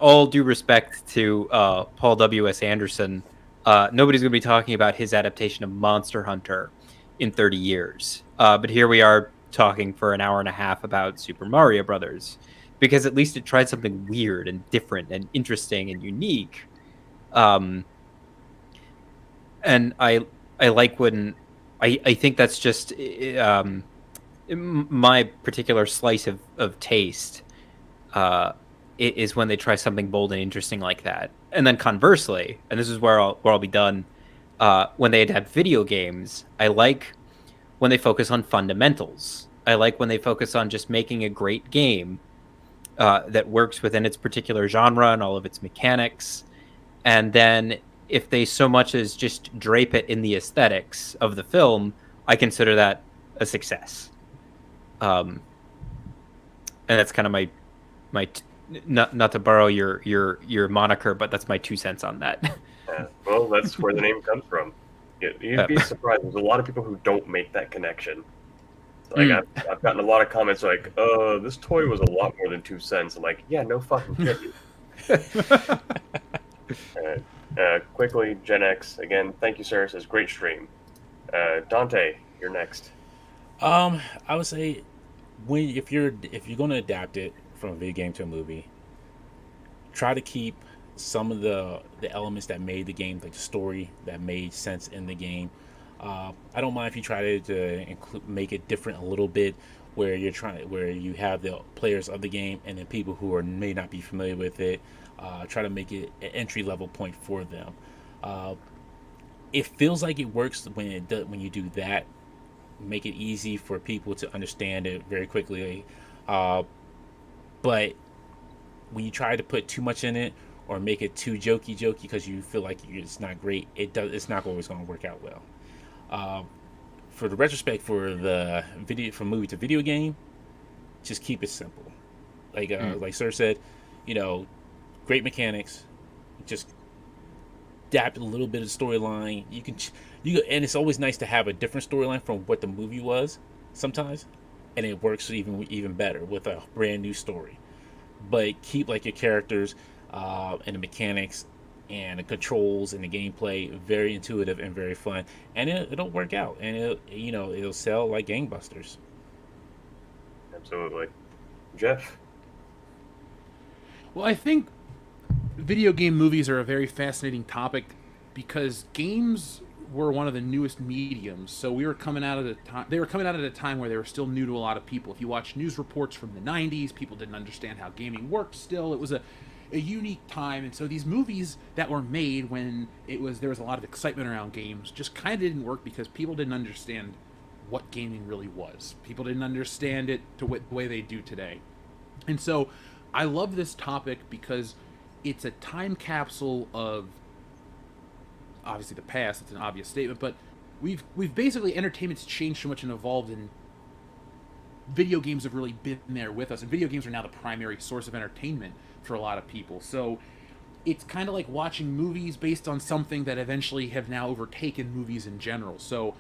all due respect to Paul W.S. Anderson, nobody's going to be talking about his adaptation of Monster Hunter in 30 years. But here we are talking for an hour and a half about Super Mario Brothers, because at least it tried something weird and different and interesting and unique. And I like when I think that's just my particular slice of taste, is when they try something bold and interesting like that. and then conversely, and this is where I'll be done. When they adapt video games, I like when they focus on fundamentals. I like when they focus on just making a great game that works within its particular genre and all of its mechanics. And then if they so much as just drape it in the aesthetics of the film, I consider that a success. And that's kind of my not to borrow your moniker, but that's my 2 cents on that. Yeah, well, that's where the name comes from. You'd be surprised. There's a lot of people who don't make that connection. Like I've gotten a lot of comments like, this toy was a lot more than 2 cents." I'm like, yeah, no fucking kidding. Quickly, Gen X again. Thank you, sir. It says great stream. Dante, you're next. I would say if you're going to adapt it from a video game to a movie, try to keep some of the elements that made the game, like the story that made sense in the game. I don't mind if you try to make it different a little bit, where you have the players of the game and then people who may not be familiar with it. Try to make it an entry level point for them. It feels like it works when you do that. Make it easy for people to understand it very quickly. But when you try to put too much in it or make it too jokey because you feel like it's not great, it's not always going to work out well. For the retrospect, for the from movie to video game, just keep it simple. Like Sir said, great mechanics, just adapt a little bit of storyline. And it's always nice to have a different storyline from what the movie was sometimes, and it works even better with a brand new story. But keep your characters and the mechanics and the controls and the gameplay very intuitive and very fun, and it'll work out, and it'll sell like gangbusters. Absolutely. Jeff? Well, I think video game movies are a very fascinating topic because games were one of the newest mediums. So we were coming out at a time where they were still new to a lot of people. If you watch news reports from the 90s, people didn't understand how gaming worked still. It was a unique time, and so these movies that were made when there was a lot of excitement around games just kind of didn't work because people didn't understand what gaming really was. People didn't understand it the way they do today. And so I love this topic because it's a time capsule of obviously the past. It's an obvious statement, but we've basically, entertainment's changed so much and evolved, and video games have really been there with us, and video games are now the primary source of entertainment for a lot of people. So it's kind of like watching movies based on something that eventually have now overtaken movies in general. So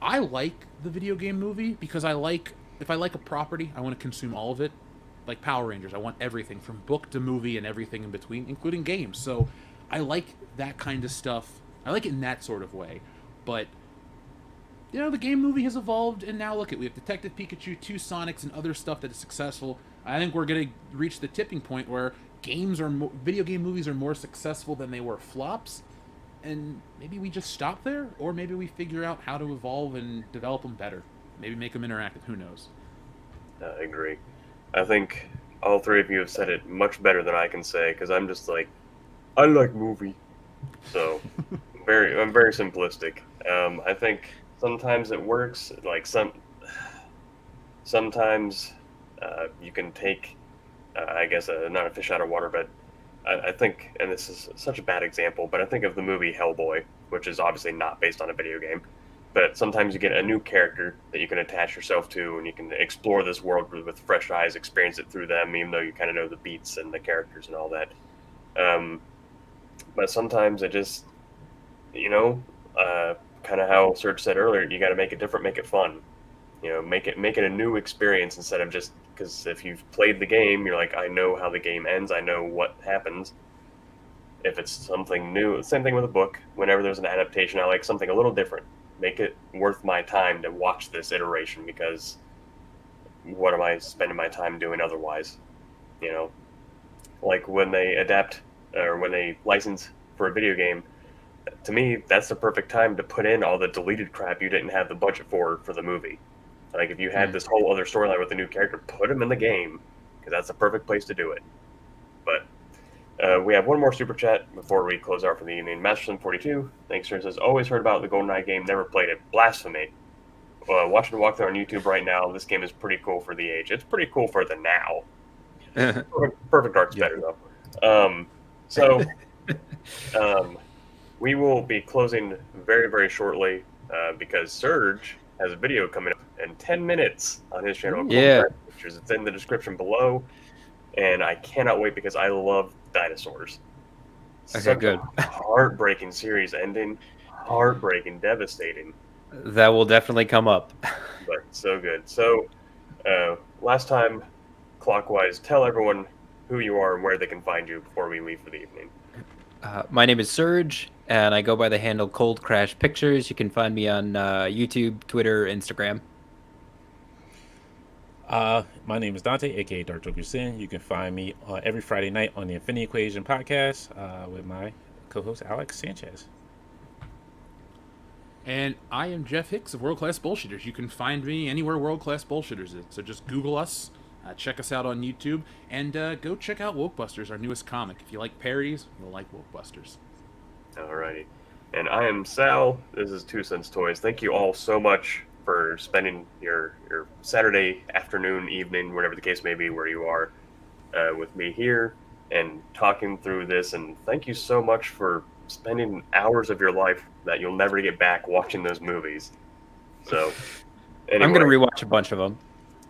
I like the video game movie because if I like a property, I want to consume all of it. Like Power Rangers, I want everything from book to movie and everything in between, including games. So I like that kind of stuff. I like it in that sort of way. But the game movie has evolved, and now look we have Detective Pikachu, 2 Sonics, and other stuff that is successful. I think we're going to reach the tipping point where video game movies are more successful than they were flops, and maybe we just stop there, or maybe we figure out how to evolve and develop them better. Maybe make them interactive. Who knows? I agree. I think all three of you have said it much better than I can say, because I'm just like, I like movie. So I'm very simplistic. I think sometimes it works. Like sometimes you can take, I guess, not a fish out of water, but I think, and this is such a bad example, but I think of the movie Hellboy, which is obviously not based on a video game. But sometimes you get a new character that you can attach yourself to, and you can explore this world with fresh eyes, experience it through them, even though you kind of know the beats and the characters and all that. But sometimes it just, kind of how Serge said earlier, you got to make it different, make it fun. Make it a new experience instead of just, because if you've played the game, you're like, I know how the game ends, I know what happens. If it's something new, same thing with a book. Whenever there's an adaptation, I like something a little different. Make it worth my time to watch this iteration, because what am I spending my time doing otherwise? Like when they adapt or when they license for a video game, to me, that's the perfect time to put in all the deleted crap you didn't have the budget for the movie. Like if you had this whole other storyline with a new character, put them in the game, because that's the perfect place to do it. But We have one more super chat before we close out for the evening. Masterson42, thanks, sir. Says, always heard about the GoldenEye game, never played it. Blasphemy. Watching the walkthrough on YouTube right now, this game is pretty cool for the age. It's pretty cool for the now. Perfect Dark's better, though. We will be closing very, very shortly because Surge has a video coming up in 10 minutes on his channel. Yeah. Pictures. It's in the description below. And I cannot wait because I love dinosaurs. Okay, Such good. a heartbreaking series ending. Heartbreaking, devastating. That will definitely come up. But so good. So, last time, clockwise, tell everyone who you are and where they can find you before we leave for the evening. My name is Surge, and I go by the handle Cold Crash Pictures. You can find me on YouTube, Twitter, Instagram. My name is Dante, aka Dark Joker Sin. You can find me every Friday night on the Infinity Equation podcast with my co-host Alex Sanchez. And I am Jeff Hicks of World Class Bullshitters. You can find me anywhere World Class Bullshitters is. So just Google us, check us out on YouTube, and go check out Wokebusters, our newest comic. If you like parodies, you'll like Wokebusters. Alrighty. And I am Sal. This is 2 Cents Toys. Thank you all so much for spending your Saturday afternoon, evening, whatever the case may be, where you are, with me here and talking through this. And thank you so much for spending hours of your life that you'll never get back watching those movies. So, anyway, I'm going to rewatch a bunch of them.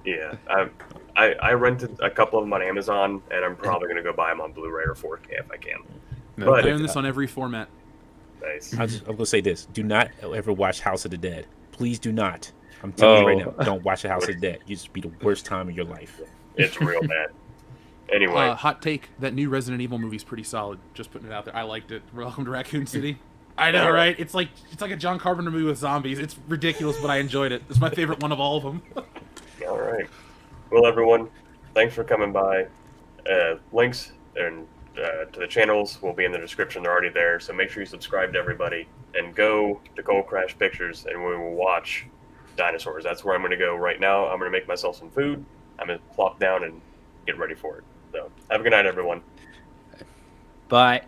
Yeah, I rented a couple of them on Amazon, and I'm probably going to go buy them on Blu-ray or 4K if I can. But I own this on every format. Nice. I'm going to say this. Do not ever watch House of the Dead. Please do not. I'm telling you right now. Don't watch the House of the Dead. You just be the worst time of your life. It's real bad. Anyway. Hot take, that new Resident Evil movie's pretty solid. Just putting it out there. I liked it. Welcome to Raccoon City. I know, right? It's like a John Carpenter movie with zombies. It's ridiculous, but I enjoyed it. It's my favorite one of all of them. All right. Well, everyone, thanks for coming by. Links and to the channels will be in the description. They're already there, so make sure you subscribe to everybody and go to Cold Crash Pictures, and we will watch dinosaurs. That's where I'm going to go right now. I'm going to make myself some food. I'm going to plop down and get ready for it. So, have a good night, everyone. Bye.